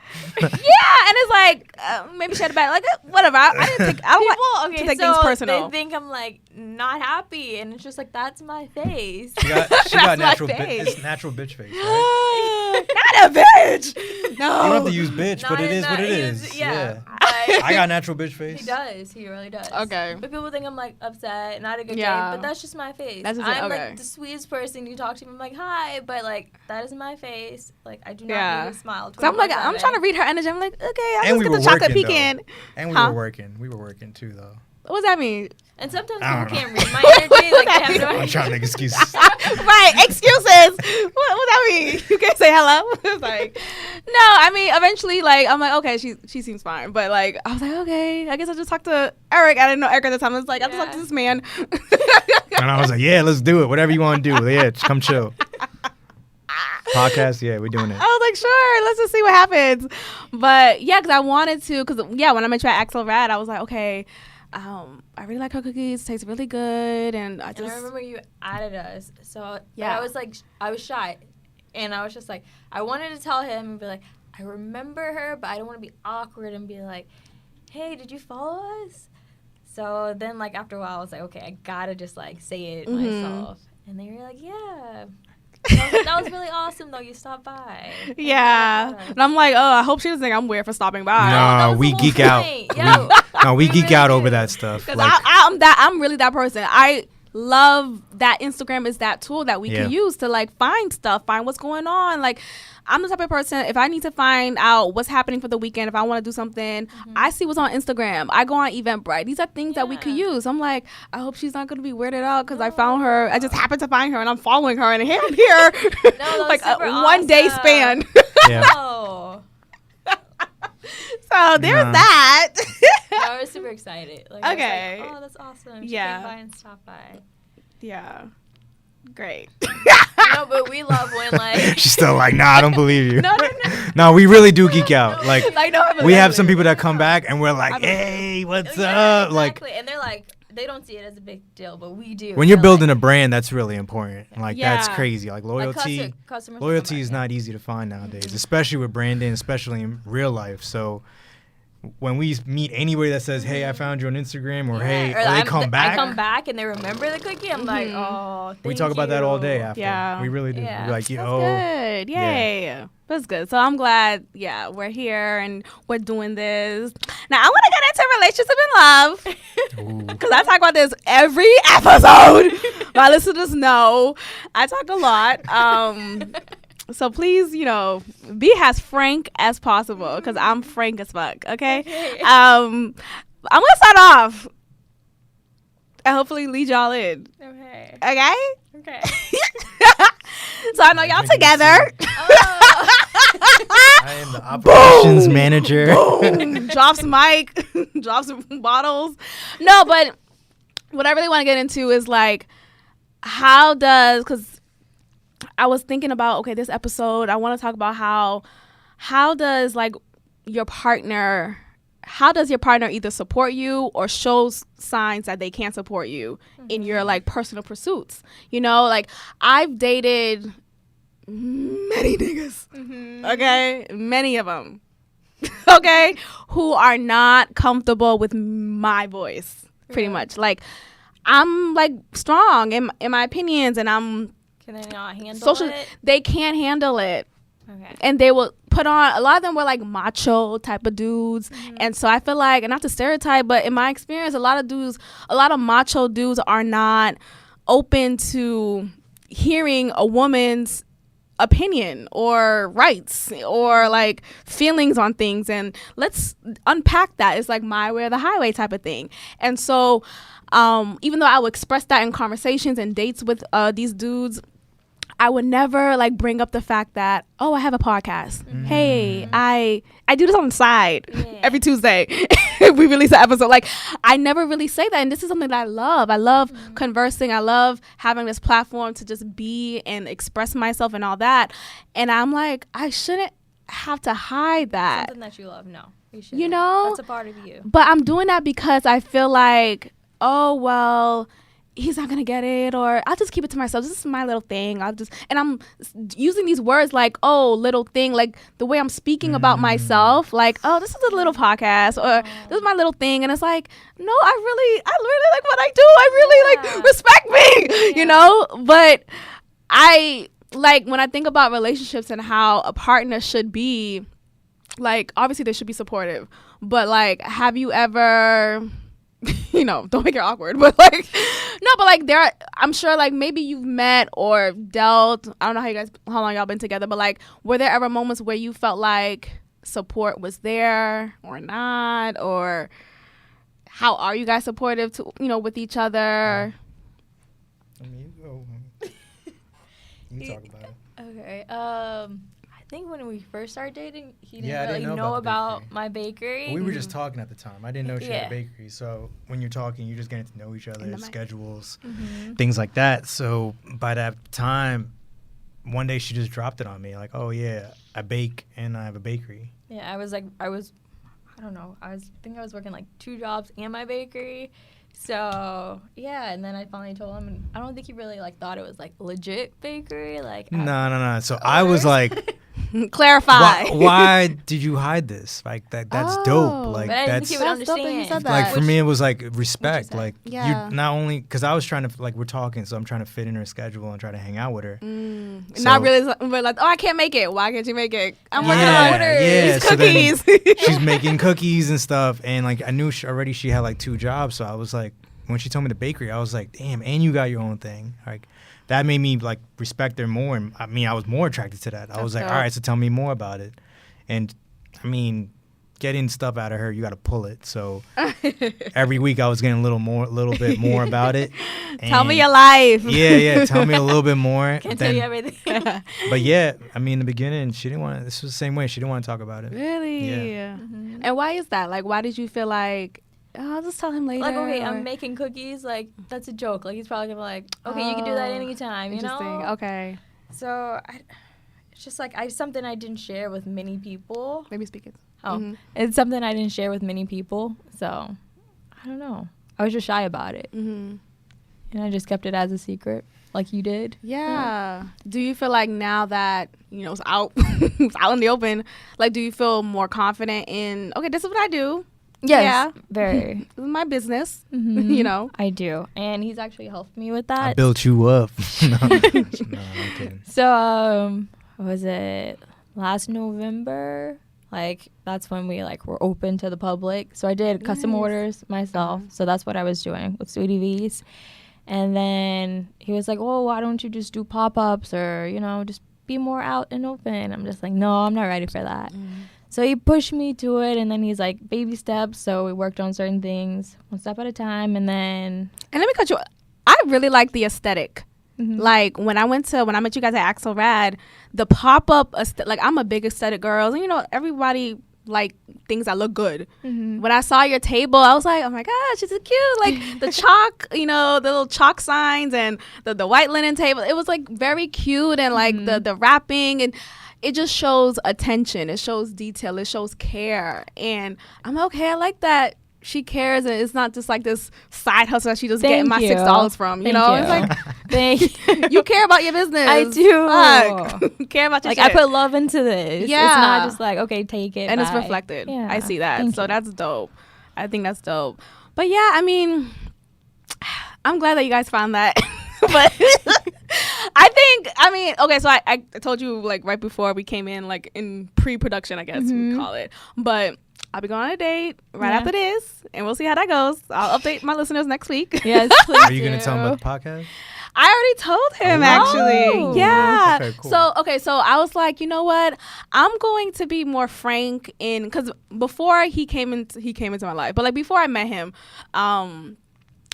yeah, and it's like maybe she had a bad like whatever. I didn't take I don't like to take things personal. They think I'm like not happy, and it's just like that's my face. She got my natural, face. it's natural bitch face, right? Not a bitch. No. You don't have to use bitch, but Not it in is what that- it he's- is. yeah. I got natural bitch face. He does. He really does. Okay. But people think I'm like upset, not a good Yeah. day. But that's just my face. That's just I'm okay. like the sweetest person. You talk to me, I'm like hi, but like that is my face. Like I do not Yeah. need a smile. So I'm like, I'm 24/7. trying to read her energy. I'm like, okay, I'll And just we get were the chocolate working, pecan. though. And we Huh? were working. We were working, too, though. What does that mean? And sometimes I people don't can't read my energy. Like they have no I'm trying to make excuses. Right, excuses. What that mean? You can't say hello. It's like, no. I mean, eventually, like, I'm like, okay, she seems fine, but like, I was like, okay, I guess I'll just talk to Eric. I didn't know Eric at the time. I was like, I'll just talk to this man. And I was like, yeah, let's do it. Whatever you want to do. Yeah, just come chill. Podcast, yeah, we're doing it. I was like, sure, let's just see what happens. But yeah, because I wanted to, because yeah, when I met you at Axel Rad, I was like, okay, I really like her cookies. Taste really good, and I And just I remember you added us. So Yeah. I was like, I was shy. And I was just like, I wanted to tell him and be like, I remember her, but I don't want to be awkward and be like, hey, did you follow us? So then, like, after a while, I was like, okay, I gotta just, like, say it myself. And they were like, yeah. And I was like, that was really awesome, though. You stopped by. yeah. And I'm like, oh, I hope she doesn't think I'm weird for stopping by. that No, was we the whole geek out. point. Yo. We We geek really out do. over that stuff. Because Like, I'm really that person. I love that Instagram is that tool that we Yeah. can use to like find stuff, find what's going on. Like, I'm the type of person, if I need to find out what's happening for the weekend, if I want to do something, I see what's on Instagram. I go on Eventbrite. These are things that we could Yeah. use. I'm like, I hope she's not going to be weirded out because I found her. I just happened to find her and I'm following her and here I'm here. was like a super 1 day awesome. span. yeah. Oh. So there's Nah. that. I was super excited. Like, I was Okay. like, oh, that's awesome. She Yeah. came by and stopped by. Yeah. Great. No, but we love when, like... She's still like, nah, I don't believe you. No. No, we really do geek out. Like, Like, no, I we have believe some it. people that come back and we're like, hey, what's Yeah, up? Like, exactly. And they're like, they don't see it as a big deal, but we do. when you're They're building like, a brand, that's really important. Like, that's Yeah. crazy. Like, like, loyalty. customers will Loyalty come is back, not easy to find nowadays, especially with branding, especially in real life. So when we meet anybody that says, hey, I found you on Instagram, or yeah. hey, Or or they I'm- come back, I come back and they remember the cookie. I'm like, oh, we thank talk about that all day you. after. Yeah. We really do. Yeah. We're like, That's yo, good. Yay. That's good. So I'm glad, we're here and we're doing this. Now, I want to get into relationship and love because I talk about this every episode. My listeners know I talk a lot. So please, be as frank as possible because I'm frank as fuck, okay? I'm going to start off and hopefully lead y'all in, Okay. okay? Okay. So I know y'all together. I am the operations manager. Boom. Drops mic, drops bottles. No, but what I really want to get into is like, because I was thinking about, okay, this episode, I want to talk about how does like your partner, either support you or shows signs that they can't support you in your like personal pursuits. You know, like I've dated many niggas, okay, many of them, okay, who are not comfortable with my voice, pretty much. Like I'm like strong in my opinions, and I'm Can they not handle it? They can't handle it. Okay. And they will put on, a lot of them were like macho type of dudes. And so I feel like, and not to stereotype, but in my experience, a lot of macho dudes are not open to hearing a woman's opinion or rights or like feelings on things. And let's unpack that. It's like my way or the highway type of thing. And so even though I would express that in conversations and dates with these dudes, I would never like bring up the fact that, oh, I have a podcast. Hey, I do this on the side every Tuesday. We release an episode. Like I never really say that. And this is something that I love. I love conversing. I love having this platform to just be and express myself and all that. And I'm like, I shouldn't have to hide that. Something that you love. No, you shouldn't. You know? That's a part of you. But I'm doing that because I feel like, oh, well, he's not gonna get it, or I'll just keep it to myself. This is my little thing. And I'm using these words like, oh, little thing, like the way I'm speaking about myself, like, oh, this is a little podcast, or this is my little thing. And it's like, no, I really like what I do. I really like respect me, you know? But I like when I think about relationships and how a partner should be, like, obviously they should be supportive, but like, have you ever, you know, don't make it awkward, but like, no, but like I'm sure like maybe you've met or dealt, I don't know how long y'all been together, but like, were there ever moments where you felt like support was there or not, or how are you guys supportive to, you know, with each other? I mean, you can talk about it. Okay. I think when we first started dating, he didn't I really know about my bakery. We were just talking at the time. I didn't know she had a bakery. So when you're talking, you're just getting to know each other, schedules, things like that. So by that time, one day she just dropped it on me. Like, oh, yeah, I bake and I have a bakery. Yeah, I don't know. I think I was working like 2 jobs and my bakery. So, yeah, and then I finally told him, and I don't think he really like thought it was like legit bakery. Like, no. So I was like, clarify. Why did you hide this? Like that's dope. Like but I didn't think he would understand. Like for me, it was like respect. Like you yeah. not only because I was trying to like we're talking, so I'm trying to fit in her schedule and try to hang out with her. So, not really, but like, oh, I can't make it. Why can't you make it? I'm like, yeah. These cookies. So then she's making cookies and stuff, and like I knew she had like 2 jobs, so I was like, when she told me the bakery, I was like, damn, and you got your own thing. Like that made me like respect her more, and I mean I was more attracted to that. I was like, all right, so tell me more about it. And I mean, getting stuff out of her, you got to pull it. So every week I was getting a little bit more about it. Tell me your life. Yeah, tell me a little bit more. Can't tell you everything. But yeah, I mean, in the beginning, she didn't want to. This was the same way. She didn't want to talk about it. Really? Yeah. And why is that? Like, why did you feel like, oh, I'll just tell him later? Like, okay, I'm making cookies. Like, that's a joke. Like, he's probably gonna be like, okay, you can do that anytime, you know? Okay. So, it's just like, something I didn't share with many people. Maybe speak it. Oh, it's something I didn't share with many people. So, I don't know. I was just shy about it. And I just kept it as a secret, like you did. Yeah. Do you feel like now that, you know, it's out, it's out in the open, like, do you feel more confident in, okay, this is what I do? Yes, yeah. Very. This is my business, you know? I do. And he's actually helped me with that. I built you up. No, I'm kidding. So, was it last November? Like, that's when we, like, were open to the public. So I did custom orders myself. So that's what I was doing with Sweetie V's. And then he was like, oh, why don't you just do pop-ups or, you know, just be more out and open? I'm just like, no, I'm not ready for that. So he pushed me to it, and then he's like, baby steps. So we worked on certain things, one step at a time, and then... And let me cut you. I really like the aesthetic. Like, when I met you guys at Axel Rad, the pop-up, like, I'm a big aesthetic girl. And, you know, everybody like things that look good. When I saw your table, I was like, oh my gosh, this is cute. Like the chalk, the little chalk signs and the white linen table. It was like very cute, and like the wrapping, and it just shows attention. It shows detail. It shows care. And I'm like, okay, I like that. She cares, and it's not just like this side hustle that she just getting my $6 from. It's like, you care about your business. I do. You care about your like shit. I put love into this. Yeah, it's not just like, okay, take it, and bye. it's reflected. Yeah. I see that. Thank So you. that's dope. I think that's dope. But yeah, I mean, I'm glad that you guys found that. But okay, so I told you like right before we came in, like in pre-production, I guess we call it. But I'll be going on a date right after this, and we'll see how that goes. I'll update my listeners next week. Yes, please. Are you going to tell him about the podcast? I already told him, actually. Yeah. Okay, cool. So I was like, you know what? I'm going to be more frank because before he came into my life, but like before I met him, do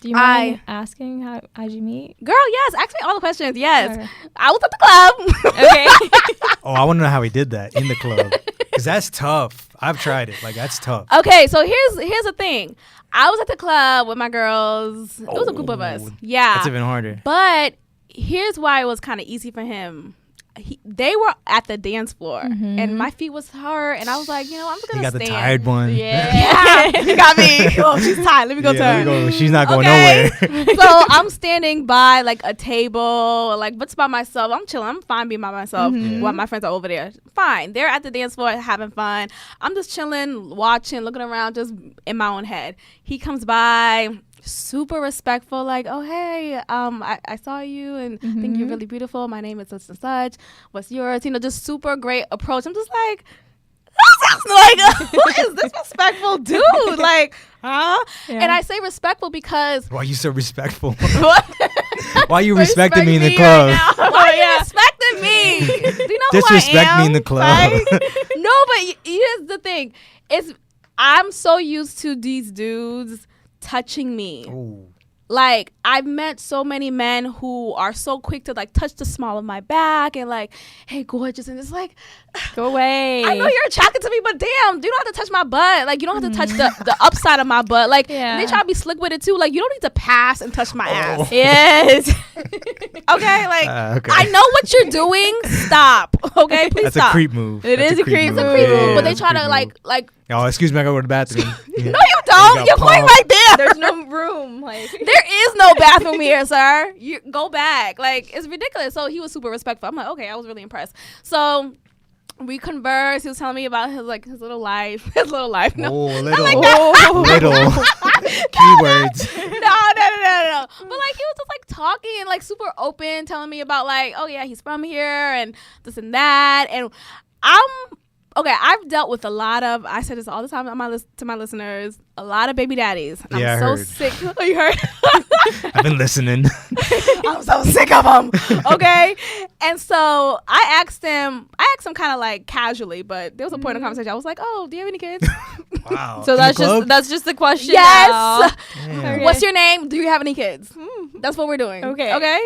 you mind asking how'd you meet? girl, yes, ask me all the questions. Yes. Okay. I was at the club. Okay. Oh, I want to know how he did that in the club. Because that's tough. I've tried it. Like, that's tough. Okay, so here's the thing. I was at the club with my girls. It was a group of us. Yeah. That's even harder. But here's why it was kind of easy for him. They were at the dance floor, and my feet was hurt, and I was like, I'm just gonna You got stand. the tired one. Yeah, you got me. Oh, she's tired. Let me go turn. She's not going Okay. nowhere. So I'm standing by like a table, like what's by myself. I'm chilling. I'm fine being by myself while my friends are over there. Fine. They're at the dance floor having fun. I'm just chilling, watching, looking around, just in my own head. He comes by, super respectful, like, oh hey, I saw you and think you're really beautiful. My name is such and such. What's yours? Just super great approach. I'm just like, who is this respectful dude? Like, huh? Yeah. And I say respectful because Why are you so respectful? what? Why are you respecting me in the club? Why are you respecting me? Do you know Disrespect who I am? me in the club. Right? No, but here's the thing. I'm so used to these dudes touching me. Ooh. Like, I've met so many men who are so quick to like touch the small of my back and like, hey, gorgeous, and it's like, Go away. I know you're attracted to me, but damn, you don't have to touch my butt. Like, you don't have to touch the upside of my butt. Like, and they try to be slick with it too. Like, you don't need to pass and touch my ass. Yes. Okay, like, Okay. I know what you're doing. Stop. Okay, please That's stop. a creep move. It That's is a creep It's a move. creep Yeah, move, but they that's a try to creep move. like. Oh, excuse me, I gotta go to the bathroom. Yeah. No, you don't. got You're going palms. right there. There's no room. Like, There is no bathroom here, sir. You go back. Like, it's ridiculous. So he was super respectful. I'm like, okay, I was really impressed. So we conversed. He was telling me about his little life. His little life. No. Oh, little. Oh. Little. Keywords. No. But like, he was just like talking and like super open, telling me about like, oh yeah, he's from here and this and that. And I've dealt with a lot of, I say this all the time to my listeners, a lot of baby daddies. And Yeah, I'm I so heard. sick. Oh, you heard? I've been listening. I'm so sick of them. Okay. And so I asked him kind of like casually, but there was a point of conversation. I was like, oh, do you have any kids? Wow. so In the that's club? just the question. Yes. now. Damn. Okay. What's your name? Do you have any kids? That's what we're doing. Okay. Okay.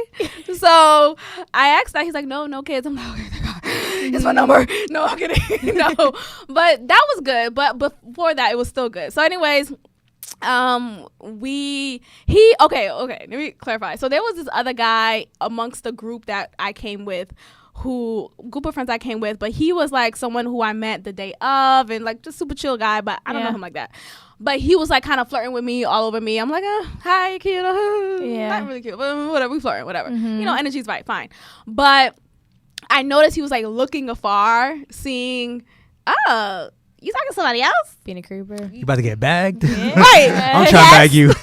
So I asked that. He's like, no kids. I'm like, okay, thank God. It's my number. No, I'm kidding. No. But that was good. But before that, it was still good. So anyways, okay, let me clarify. So there was this other guy amongst the group that I came with, group of friends I came with, but he was like someone who I met the day of and like just super chill guy, but I don't know him like that. But he was like kind of flirting with me all over me. I'm like, hi, cute. Not really cute, but whatever, we flirting, whatever. Energy's right, fine. But I noticed he was like looking afar, seeing, oh, you talking to somebody else? Being a creeper. You about to get bagged? Right. I'm trying to bag you.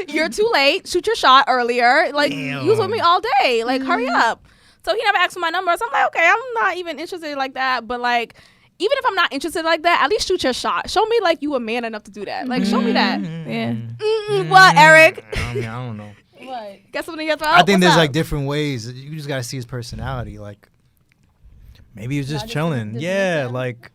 You're too late. Shoot your shot earlier. Like, Damn. you was with me all day. Like, hurry up. So he never asked for my number. So I'm like, okay, I'm not even interested like that. But like, even if I'm not interested like that, at least shoot your shot. Show me like you a man enough to do that. Like, show me that. Yeah. What, Eric? I don't know. What? Got something in your throat? I think What's there's up? like different ways. You just gotta see his personality. Like, maybe he was just chilling. Yeah, like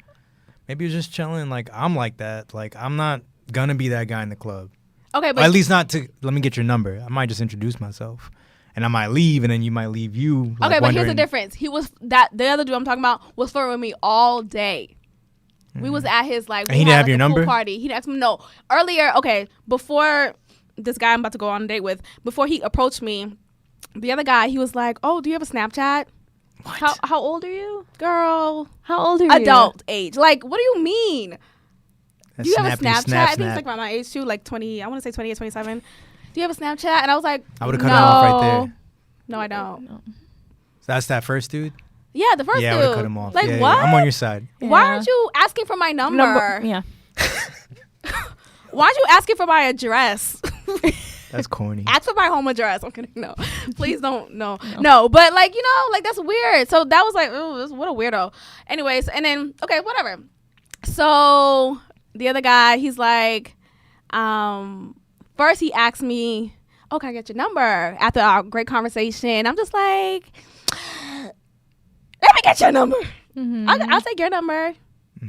maybe he was just chilling. Like, I'm like that. Like, I'm not gonna be that guy in the club. Okay, Or but at least not to. Let me get your number. I might just introduce myself, and I might leave, and then you might leave you. Like, okay, but here's the wondering- difference. The other dude I'm talking about was flirting with me all day. We was at his like. And he didn't have your a number? pool party. He asked me no earlier. Okay, before this guy I'm about to go on a date with, before he approached me, the other guy, he was like, "Oh, do you have a Snapchat?" What? How old are you? Girl, How old are you? adult age. Like, what do you mean? That Do you have a snappy Snapchat? snap, I think it's snap. like around my age too, like 20. I want to say 28, 27. Do you have a Snapchat? And I was like, I would have cut no. him off right there. No, I don't. No. That's that first dude? Yeah, the first yeah, I dude. would have cut him off. Like, yeah, what? I'm on your side. Why Yeah. aren't you asking for my number? Yeah. Why aren't you asking for my address? That's corny. Ask for my home address. I'm kidding. No, please don't. No. But like, you know, like that's weird. So that was like, oh, what a weirdo. Anyways, and then okay, whatever. So the other guy, he's like, first he asked me, "Oh, can I get your number?" After our great conversation, I'm just like, "Let me get your number. I'll take your number."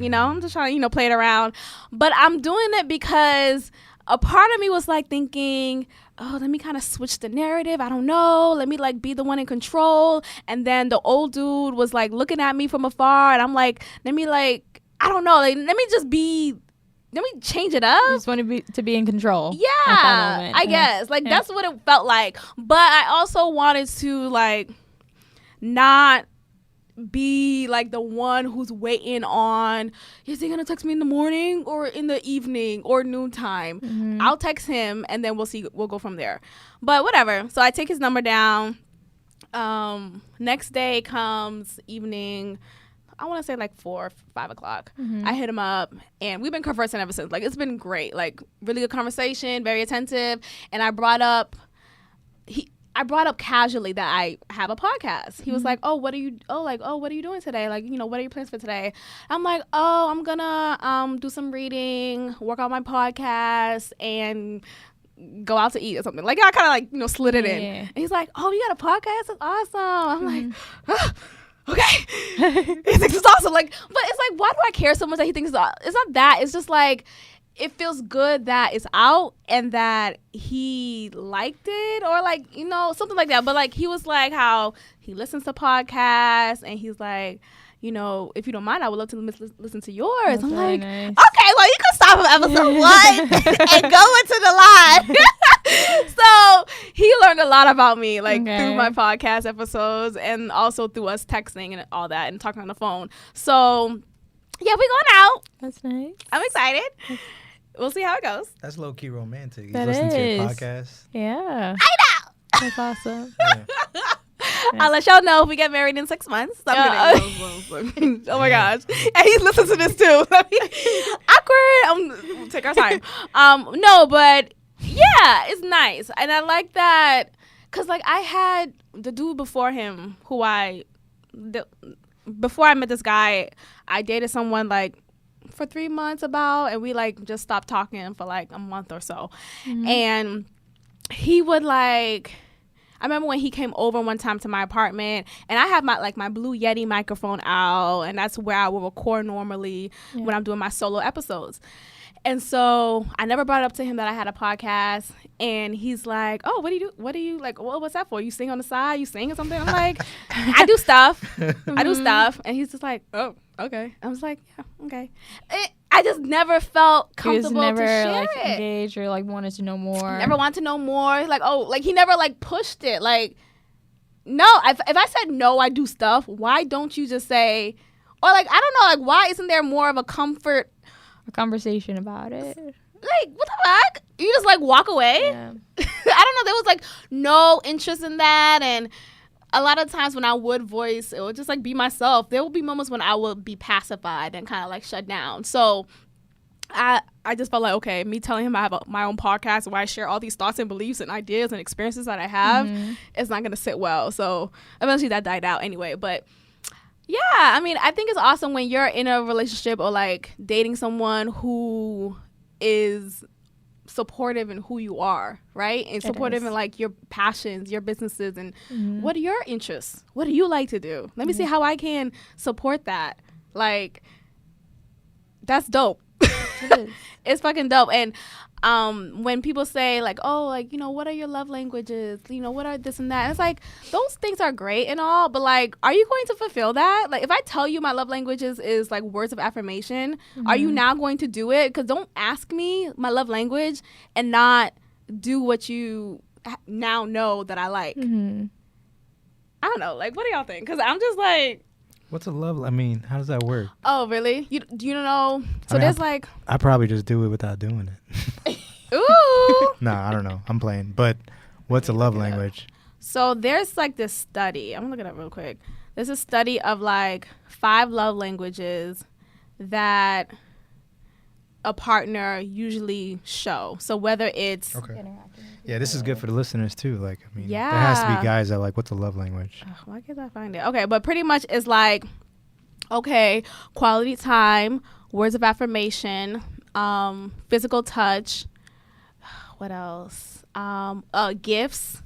You know, I'm just trying to, you know, play it around. But I'm doing it because a part of me was like thinking, oh, let me kind of switch the narrative. I don't know. Let me like be the one in control. And then the old dude was like looking at me from afar. And I'm like, let me like, I don't know. Like, let me change it up. You just want to be in control. Yeah, at that moment. I guess. Like, that's what it felt like. But I also wanted to, like, not be, like, the one who's waiting on, is he going to text me in the morning or in the evening or noontime? I'll text him, and then we'll go from there. But whatever. So I take his number down. Next day comes evening, I want to say like 4 or 5 o'clock. I hit him up, and we've been conversing ever since. Like, it's been great. Like, really good conversation, very attentive. And I brought up casually that I have a podcast. He was like, what are you doing today? Like, you know, what are your plans for today? I'm like, oh, I'm gonna do some reading, work on my podcast, and go out to eat or something. Like, I kind of like, you know, slid it in. And he's like, oh, you got a podcast? That's awesome. I'm like, okay. He thinks it's awesome. Like, but it's like, why do I care so much that he thinks it's not that. It's just like, it feels good that it's out and that he liked it, or like, you know, something like that. But like, he was like how he listens to podcasts, and he's like, you know, if you don't mind, I would love to listen to yours. That's I'm really like, nice. okay, well, you can stop at episode 1 and go into the live. So he learned a lot about me, like through my podcast episodes, and also through us texting and all that and talking on the phone. So yeah, we're going out. That's nice. I'm excited. We'll see how it goes. That's low key romantic. He's That listening to your is. podcast. Yeah. I know. That's awesome. Yeah. I'll let y'all know if we get married in 6 months. Oh my gosh. And he listens to this too. Awkward. Take our time. No, but yeah, it's nice. And I like that because like I had the dude before him before I met this guy, I dated someone like for 3 months and we like just stopped talking for like a month or so. And he would like, I remember when he came over one time to my apartment, and I have my Blue Yeti microphone out, and that's where I will record normally when I'm doing my solo episodes. And so I never brought it up to him that I had a podcast, and he's like, oh, what do you do? What do you like? Well, what's that for? You sing on the side? You sing or something? I'm like, I do stuff. I do stuff. And he's just like, oh, okay. I was like, yeah, okay. I just never felt comfortable He was never to share like it. engaged or like wanted to know more. Never wanted to know more. Like, oh, like he never like pushed it. Like, no, if I said no, I do stuff, why don't you just say, or like, I don't know, like why isn't there more of a comfort, a conversation about it? like, what the fuck? You just like walk away? Yeah. I don't know. There was like no interest in that. And a lot of times when I would voice, it would just like be myself. There will be moments when I would be pacified and kind of like shut down. So I just felt like, okay, me telling him I have my own podcast where I share all these thoughts and beliefs and ideas and experiences that I have, it's not going to sit well. So eventually that died out anyway. But yeah, I mean, I think it's awesome when you're in a relationship or like dating someone who is supportive in who you are, right? And supportive in like your passions, your businesses, and what are your interests? What do you like to do? Let me see how I can support that. Like, that's dope. It is. It's fucking dope. And when people say like, oh, like, what are your love languages? What are this and that? It's like, those things are great and all, but like, are you going to fulfill that? Like, if I tell you my love languages is like words of affirmation, are you now going to do it? Because don't ask me my love language and not do what you now know that I like. I don't know. Like, what do y'all think? Because I'm just like, what's a love? I mean, how does that work? oh, really? You don't know? So there's like, I probably just do it without doing it. ooh. No, I don't know. I'm playing. But what's a love language? So there's like this study. I'm gonna look it up real quick. There's a study of like 5 love languages that a partner usually show. So whether it's yeah, this is good for the listeners too. Like, I mean, Yeah. there has to be guys that like, what's a love language? why can't I find it? Okay, but pretty much it's like, okay, quality time, words of affirmation, physical touch. What else? Gifts.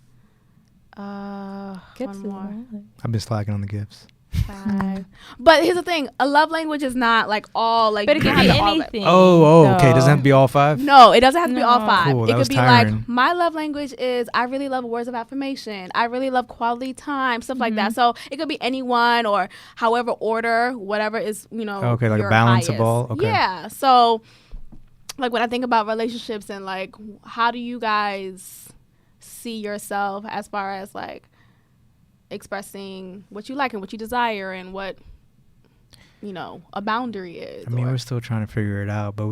Gifts One more. I've been slacking on the gifts. 5. But here's the thing: a love language is not like all like. But it can be anything. Okay. Doesn't have to be all 5? No, it doesn't have to be all 5. Cool, it that could was be tiring. like, my love language is I really love words of affirmation. I really love quality time, stuff like that. So it could be anyone or however order, whatever is, Okay, like a your balance of highest. all? Okay. Yeah. So like when I think about relationships and like, how do you guys see yourself as far as like expressing what you like and what you desire and what a boundary is? I mean, we're still trying to figure it out, but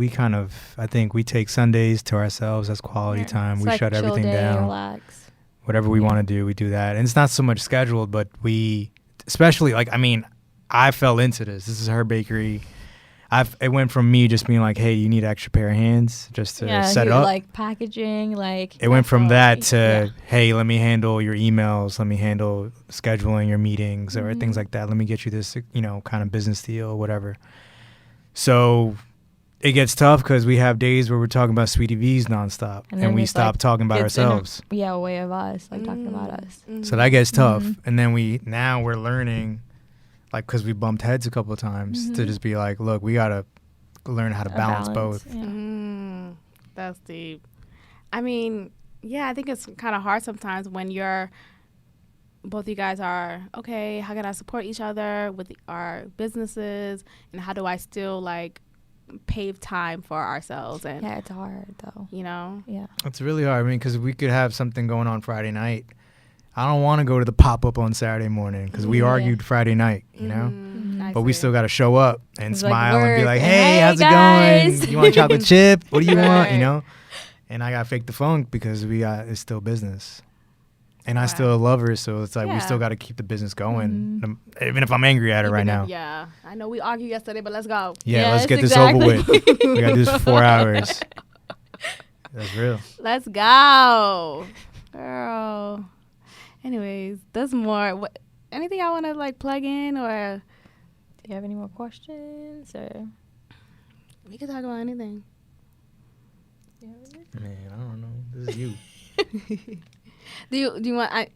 I think we take Sundays to ourselves as quality time. It's We like shut chill everything day, down. Relax. Whatever we want to do, we do that. And it's not so much scheduled, but especially like, I mean, I fell into this. This is her bakery. It went from me just being like, hey, you need an extra pair of hands just to set it up. Like packaging, like. It went from that to, hey, let me handle your emails, let me handle scheduling your meetings or things like that. Let me get you this, kind of business deal, whatever. So it gets tough because we have days where we're talking about Sweetie V's nonstop and we stop talking about ourselves. A way of us, like talking about us. So that gets tough. And then we're learning, like, because we bumped heads a couple of times, to just be like, look, we got to learn how to balance both. Yeah. That's deep. I mean, yeah, I think it's kind of hard sometimes when both you guys are, okay, how can I support each other with our businesses, and how do I still like pave time for ourselves? And Yeah, it's hard though. Yeah. It's really hard. I mean, because we could have something going on Friday night. I don't want to go to the pop-up on Saturday morning because we argued Friday night, but we still got to show up and It's smile like and be work. like, hey, Hey, how's guys. it going? You want a chocolate chip? What do you want? Right. And I got to fake the funk because it's still business. And I still love her, so it's like we still got to keep the business going, even if I'm angry at her right now. Yeah, I know we argued yesterday, but let's go. Yeah, let's Yes, get this over exactly. with. We got to do this for 4 hours. That's real. Let's go, girl. Anyways, there's more. Anything y'all want to like plug in, or Do you have any more questions? Or we can talk about anything? Man, I don't know. This is you. Do you want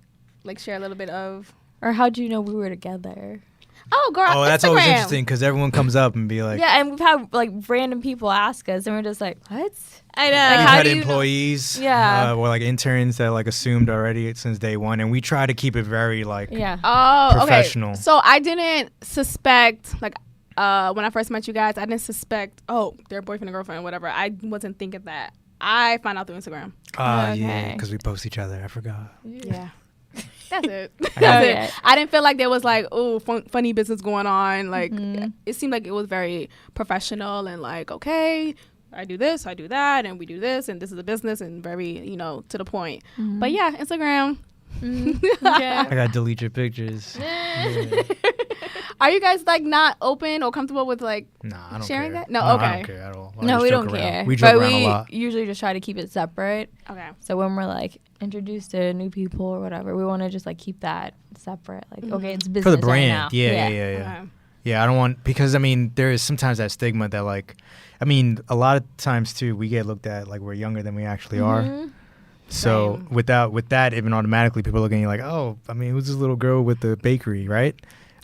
share a little bit of? Or how do you know we were together? Oh, girl. Oh, that's Instagram. always interesting because everyone comes up and be like, Yeah, and we've had like random people ask us, and we're just like, what? I know. Like, we've how had do you know? employees, Yeah. or like interns that like assumed already since day one, and we try to keep it very like Yeah. Oh, professional. okay. So I didn't suspect when I first met you guys, I didn't suspect their boyfriend and girlfriend, whatever. I wasn't thinking that. I found out through Instagram. yeah, Okay. because we post each other. I forgot. Yeah. That's it. That's Okay. it. I didn't feel like there was like, funny business going on. Like, it seemed like it was very professional and like, okay, I do this, I do that, and we do this, and this is a business, and very, to the point. But yeah, Instagram. I gotta delete your pictures. Yeah. Are you guys like not open or comfortable with like Nah, I don't sharing care. that? No, I okay. don't care at all. I No, just we joke don't around. care. We joke but around we a lot. usually just try to keep it separate. Okay. So when we're like introduced to new people or whatever, we want to just like keep that separate. Like, okay, it's business For the right brand. now. Yeah. Okay. Yeah, I don't want, because I mean, there is sometimes that stigma that like, I mean, a lot of times too, we get looked at like we're younger than we actually are. So Same. with that, even automatically people look at you like, oh, I mean, who's this little girl with the bakery, right?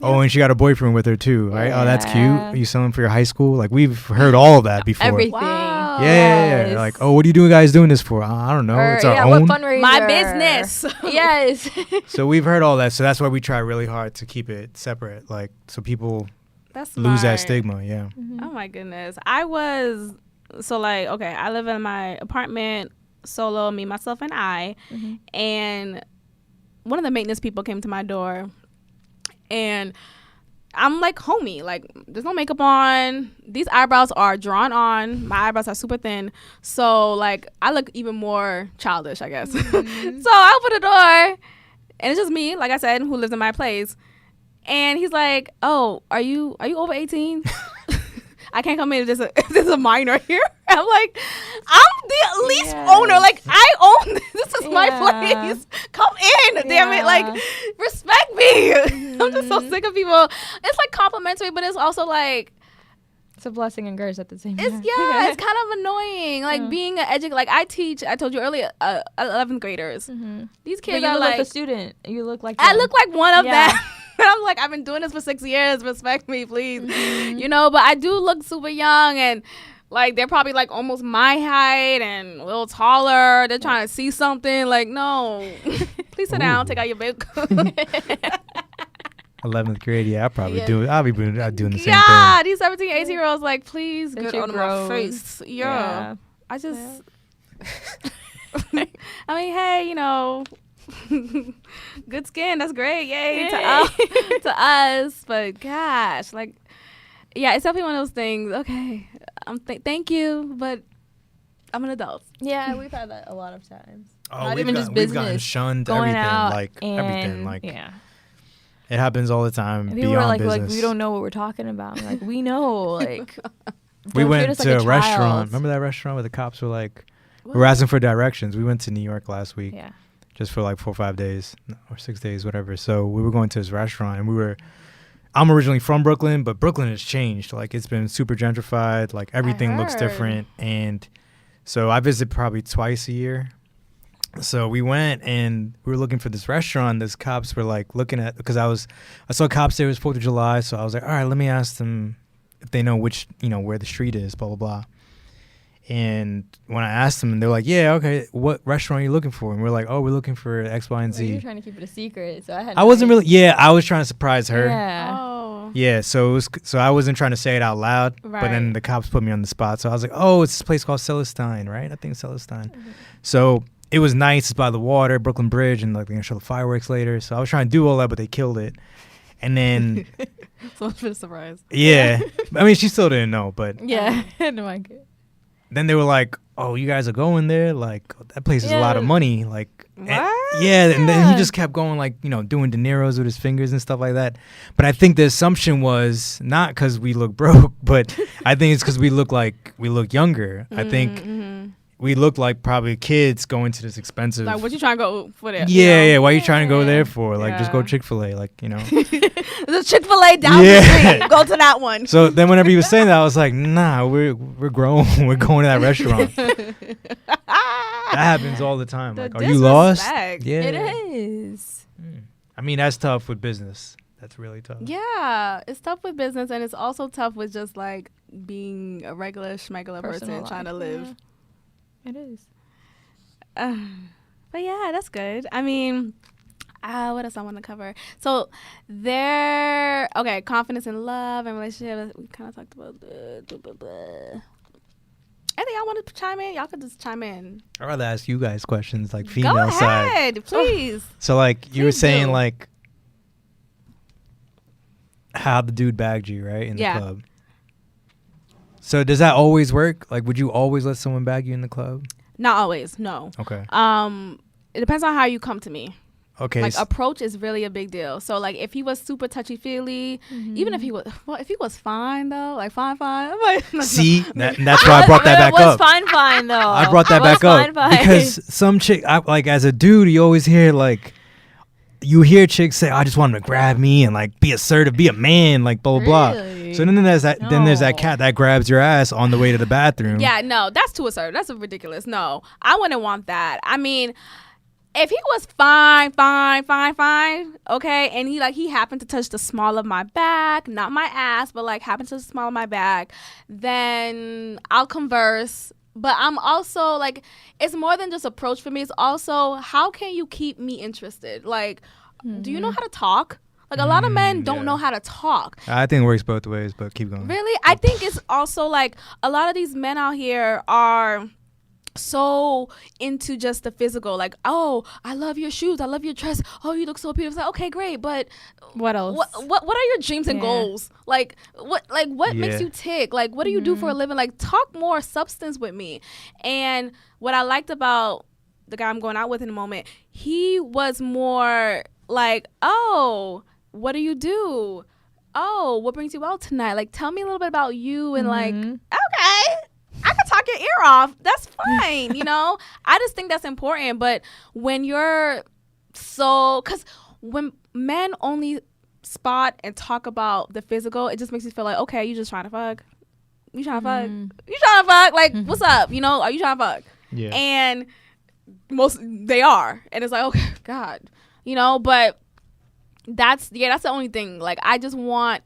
Oh, and she got a boyfriend with her too, right? Oh, that's Yeah. cute. You selling for your high school? Like we've heard all of that before. Everything. Wow. Yeah. Yes. Like, oh, what are you guys doing this for? I don't know. Or, It's our what own. fundraiser? My business. Yes. So we've heard all that. So that's why we try really hard to keep it separate, like so people That's lose that smart. stigma. Yeah. Oh my goodness. I live in my apartment solo, me, myself, and I. And one of the maintenance people came to my door, and I'm like, homie, like, there's no makeup on. These eyebrows are drawn on. My eyebrows are super thin. So, like, I look even more childish, I guess. So I open the door, and it's just me, like I said, who lives in my place. And he's like, oh, are you over 18? I can't come in if there's a minor here. I'm like, I'm the lease owner. Like, I own this. This is my place. Come in. Damn it. Like, respect me. I'm just so sick of people. It's like complimentary, but it's also like, It's a blessing and curse at the same time. it's kind of annoying. Like, being an educator. Like, I told you earlier, 11th graders. These kids But you are look like a student. You look like I them. look like one of Yeah. them. I'm like, I've been doing this for 6 years. Respect me, please. You know, but I do look super young, and like they're probably like almost my height and a little taller. They're trying to see something. Like, no, please sit down, take out your bib. 11th grade. Yeah, I probably do it. I'll be doing the same Yeah, thing. these 17, 18-year-olds, like, please That get shit out of my gross. face. Yeah. I just, Yeah. I mean, hey, you know, good skin. That's great. Yay to us. But gosh, like, yeah, it's definitely one of those things. Okay, thank you, but I'm an adult. Yeah, we've had that a lot of times. Oh, Not we've even just we've gotten business, shunned. Going Everything, out like and, everything, like yeah. it happens all the time. And people beyond were like, business. we don't know what we're talking about. I'm like, we know. Like, We don't treat went us to like a restaurant. child. Remember that restaurant where the cops were like, we were asking for directions. We went to New York last week, Yeah. just for like 4 or 5 days or 6 days, whatever. So we were going to this restaurant, and I'm originally from Brooklyn, but Brooklyn has changed. Like, it's been super gentrified. Like, everything looks heard. different. And so I visit probably twice a year. So we went, and we were looking for this restaurant. These cops were like looking at, because I saw cops there. It was 4th of July. So I was like, all right, let me ask them if they know which, where the street is, blah, blah, blah. And when I asked them, they're like, yeah, okay, what restaurant are you looking for? And we're like, oh, we're looking for X, Y, and Well, you're Z. trying to keep it a secret, so I had. I wasn't really, I was trying to surprise her. Yeah. Oh. Yeah, so I wasn't trying to say it out loud, but then Right. the cops put me on the spot. So I was like, oh, it's this place called Celestine, right? I think it's Celestine. So it was nice. It's by the water, Brooklyn Bridge, and like they're gonna show the fireworks later. So I was trying to do all that, but they killed it. And then So much for the surprise. yeah, I mean, she still didn't know, but Yeah. No, I get. then they were like, oh, you guys are going there? Like, that place is a lot of Yeah. money. Like, What? yeah, and then he Yeah. just kept going, like, doing De Niro's with his fingers and stuff like that. But I think the assumption was not because we look broke, but I think it's because we look younger. I think we look like probably kids going to this expensive. Like, what you trying to go for there? Yeah. Why are you trying to go there for? Like, just go Yeah. Chick-fil-A, like, There's a Chick-fil-A down the Yeah. street. Go to that one. So then whenever he was saying that, I was like, nah, we're grown. We're going to that restaurant. That happens all the time. The Like, are you lost? disrespect. Yeah. It is. I mean, that's tough with business. That's really tough. Yeah, it's tough with business, and it's also tough with just like being a regular schmegular Personal person trying to life, live. It is. But yeah, that's good. I mean, what else I want to cover? So confidence in love and relationship. We kind of talked about. Anything y'all want to chime in? Y'all could just chime in. I'd rather ask you guys questions, like female Go side. ahead, please. So, like, you were Please saying, do. like, how the dude bagged you, right, in the Yeah. club. So, does that always work? Like, would you always let someone bag you in the club? Not always. No. Okay. It depends on how you come to me. Okay. Like, approach is really a big deal. So, like, if he was super touchy-feely, even if he was fine, though, like, fine, I'm like, see, that's why I brought that back It was up. fine though. I brought that It was back up fine. because some chick, like, as a dude, you always hear, like, you hear chicks say, I just want him to grab me and, like, be assertive, be a man, like, blah, blah, blah. Really? So then there's that No. cat that grabs your ass on the way to the bathroom. Yeah, no, that's too assertive. That's ridiculous. No, I wouldn't want that. I mean, if he was fine, okay, and he happened to touch the small of my back, not my ass, but like happened to touch the small of my back, then I'll converse. But I'm also like, it's more than just approach for me. It's also, how can you keep me interested? Like, do you know how to talk? Like, a lot of men don't know how to talk. I think it works both ways, but keep going. Really? I think it's also like a lot of these men out here are so into just the physical. Like, oh, I love your shoes. I love your dress. Oh, you look so beautiful. Like, okay, great. But what else? What are your dreams and goals? Like, what makes you tick? Like, what do you do for a living? Like, talk more substance with me. And what I liked about the guy I'm going out with in a moment, he was more like, oh, what do you do? Oh, what brings you out tonight? Like, tell me a little bit about you. And like, okay, I can talk your ear off. That's fine. You know, I just think that's important. But when you're because when men only spot and talk about the physical, it just makes you feel like, okay, you just trying to fuck. You trying to fuck. You trying to fuck. Like, what's up? You know, are you trying to fuck? Yeah. And they are. And it's like, okay, God, you know, but that's the only thing. Like, I just want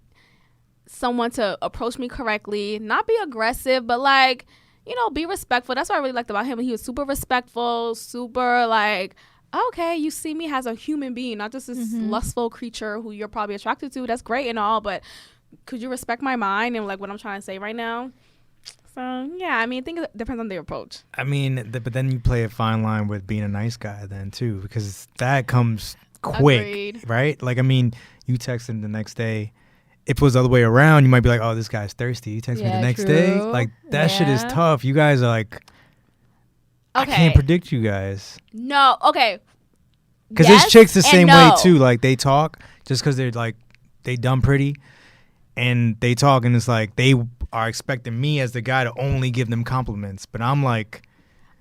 someone to approach me correctly, not be aggressive, but like, you know, be respectful. That's what I really liked about him. He was super respectful, super like, okay, you see me as a human being, not just this lustful creature who you're probably attracted to. That's great and all, but could you respect my mind and like what I'm trying to say right now? So yeah, I mean, I think it depends on the approach. I mean, but then you play a fine line with being a nice guy then too, because that comes quick. Agreed. Right? Like, I mean, you text him the next day. If it was the other way around, you might be like, oh, this guy's thirsty. You text me the next day. Like, that shit is tough. You guys are like, I can't predict you guys. No, okay. Because this chick's the same way too. Like, they talk just because they're like, they dumb pretty. And they talk and it's like, they are expecting me as the guy to only give them compliments. But I'm like,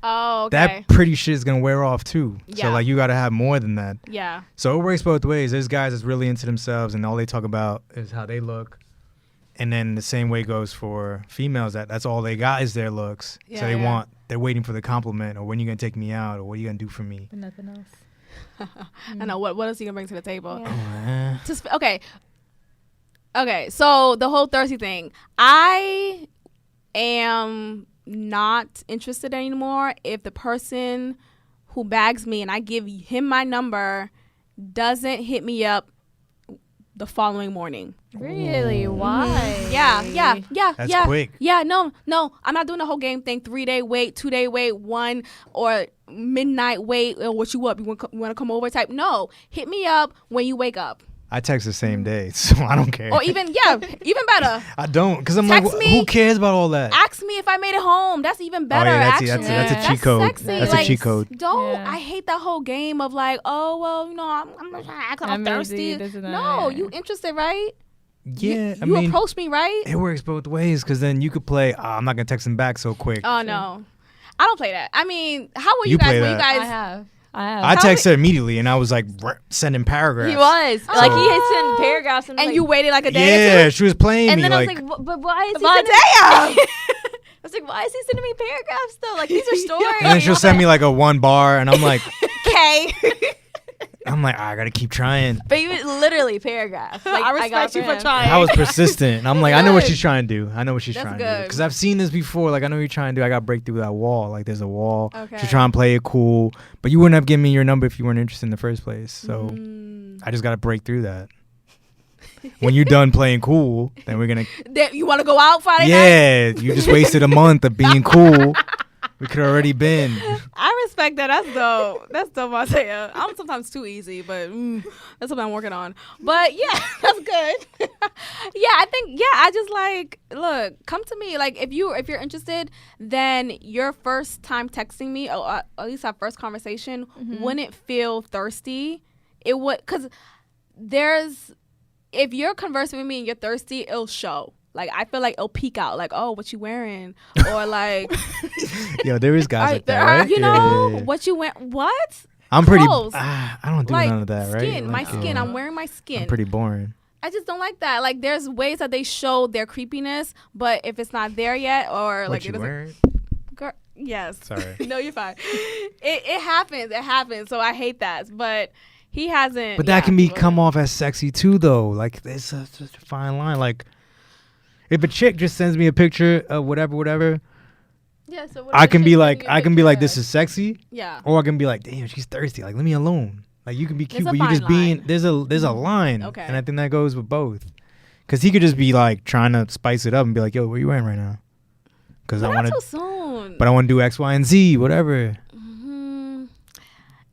oh, okay. That pretty shit is going to wear off too. Yeah. So, like, you got to have more than that. Yeah. So, it works both ways. There's guys that's really into themselves and all they talk about is how they look. And then the same way goes for females. That's all they got is their looks. Yeah, so, they're waiting for the compliment or when you going to take me out or what are you going to do for me? But nothing else. I know. What else are you going to bring to the table? Yeah. Okay, so the whole thirsty thing. I am not interested anymore if the person who bags me and I give him my number doesn't hit me up the following morning. Really? Why? Yeah. That's quick. Yeah, no, I'm not doing the whole game thing. 3-day wait, 2-day wait, 1 or midnight wait. Or what you up? You want to come over type? No, hit me up when you wake up. I text the same day, so I don't care. Or even better. I don't, because I'm text like, me, who cares about all that? Ask me if I made it home. That's even better. That's a cheat code. Sexy. That's like, a cheat code. I hate that whole game of like, oh, well, you know, I'm not trying to act like I'm thirsty. No, you interested, right? Yeah, you approached me, right? It works both ways, because then you could play, I'm not going to text him back so quick. Oh, no. I don't play that. I mean, how were you guys? I have. I texted immediately and I was like sending paragraphs. He was like he had sent paragraphs and you waited like a day. Yeah, she was playing and me. And then like, I was like, but why is he Vonteyah? I was like, why is he sending me paragraphs though? Like, these are stories. And then she'll send me like a 1 bar, and I'm like, okay. I'm like, I gotta keep trying. But you literally paragraphs. Like, I respect you for trying. I was persistent. I'm like, I know what she's trying to do. I know what she's That's trying to good. do. Because I've seen this before. Like, I know what you're trying to do. I got to break through that wall. Like, there's a wall. Okay. She's trying to play it cool. But you wouldn't have given me your number if you weren't interested in the first place. So I just got to break through that. When you're done playing cool, then we're going to... You want to go out Friday night? Yeah. You just wasted a month of being cool. We could have already been. I respect that. That's dope. That's dope, Vonteyah. I'm sometimes too easy, but that's something I'm working on. But yeah, that's good. I just like, look, come to me. Like, if you're interested, then your first time texting me, or at least our first conversation, wouldn't feel thirsty. It would, because if you're conversing with me and you're thirsty, it'll show. Like, I feel like it'll peek out, like, oh, what you wearing? Or like... Yo, there is guys like that, right? You know, what you wearing? What? I'm pretty... I don't do like, none of that, right? Skin, my skin. I'm wearing my skin. I'm pretty boring. I just don't like that. Like, there's ways that they show their creepiness, but if it's not there yet, or what like... you wearing? Girl, yes. Sorry. No, you're fine. It happens. It happens. So I hate that. But... he hasn't... But that can come off as sexy too, though. Like, there's a fine line. Like... if a chick just sends me a picture of whatever, Yeah, so I can be like, this is sexy, Yeah. or I can be like, damn, she's thirsty. Like, leave me alone. Like, you can be cute, It's a but you just fine being line. there's a line, Okay. and I think that goes with both. Cause he could just be like trying to spice it up and be like, yo, where you at right now? Cause But I want not to, too soon. but I want to do X, Y, and Z, whatever.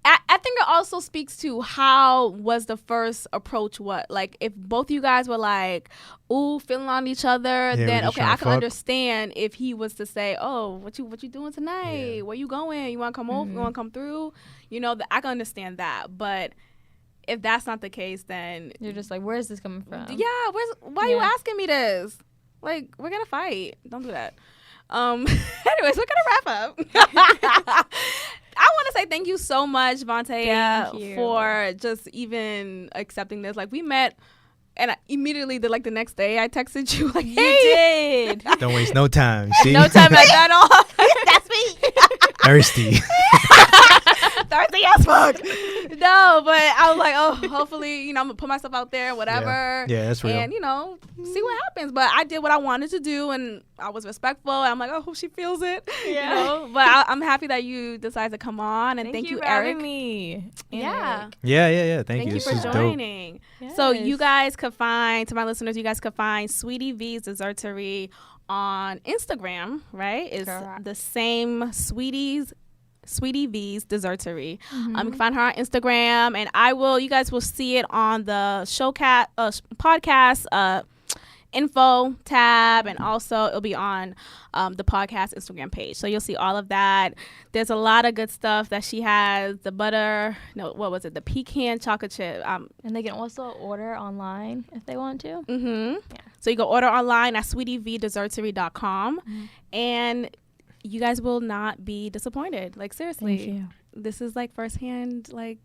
I think it also speaks to how was the first approach. What, like, if both you guys were like, ooh, feeling on each other, we're then just okay, trying I to can fuck. understand if he was to say, oh, what you doing tonight? Yeah. Where you going? You want to come over? You want to come through? You know, I can understand that. But if that's not the case, then You're just like, where is this coming from? yeah, why are you asking me this? Like, we're gonna fight. Don't do that. Anyways, we're gonna wrap up. I want to say thank you so much, Vonteyah, for just even accepting this. Like, we met, and I immediately the next day I texted you like, hey, You did. Don't waste no time. See, no time like that all. That's me. thirsty. Thirsty as fuck. No, but I was like, oh, hopefully, I'm gonna put myself out there, whatever. Yeah, that's real. And see what happens. But I did what I wanted to do, and I was respectful. I'm like, oh, hope she feels it. Yeah. But I'm happy that you decided to come on, and thank you, for Eric. having me. Yeah. Yeah. Thank Thank you. you This for is dope. joining. So you guys could find, to my listeners, you guys could find Sweetie V's Desserterie on Instagram, right? It's Correct. the same Sweetie V's Desserterie. You can find her on Instagram, and you guys will see it on the podcast info tab, and also it'll be on the podcast Instagram page. So you'll see all of that. There's a lot of good stuff that she has. The pecan chocolate chip. And they can also order online if they want to. Yeah. Yeah. So you can order online at sweetievdesserterie.com, and you guys will not be disappointed. Like, seriously. Thank you. This is like firsthand, like,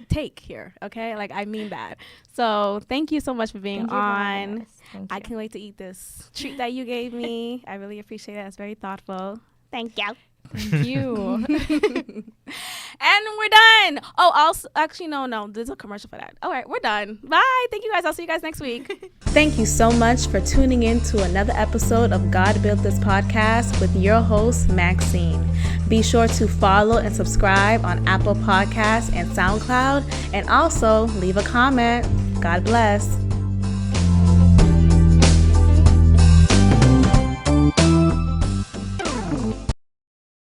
take here, okay? Like, I mean that. So thank you so much for being on. Thank I you. can't wait to eat this treat that you gave me. I really appreciate it. It's very thoughtful. Thank you. Thank you. And we're done. Oh, also, actually, no. There's a commercial for that. All right, we're done. Bye. Thank you guys. I'll see you guys next week. Thank you so much for tuning in to another episode of God Built This Podcast with your host, Maxine. Be sure to follow and subscribe on Apple Podcasts and SoundCloud, and also leave a comment. God bless.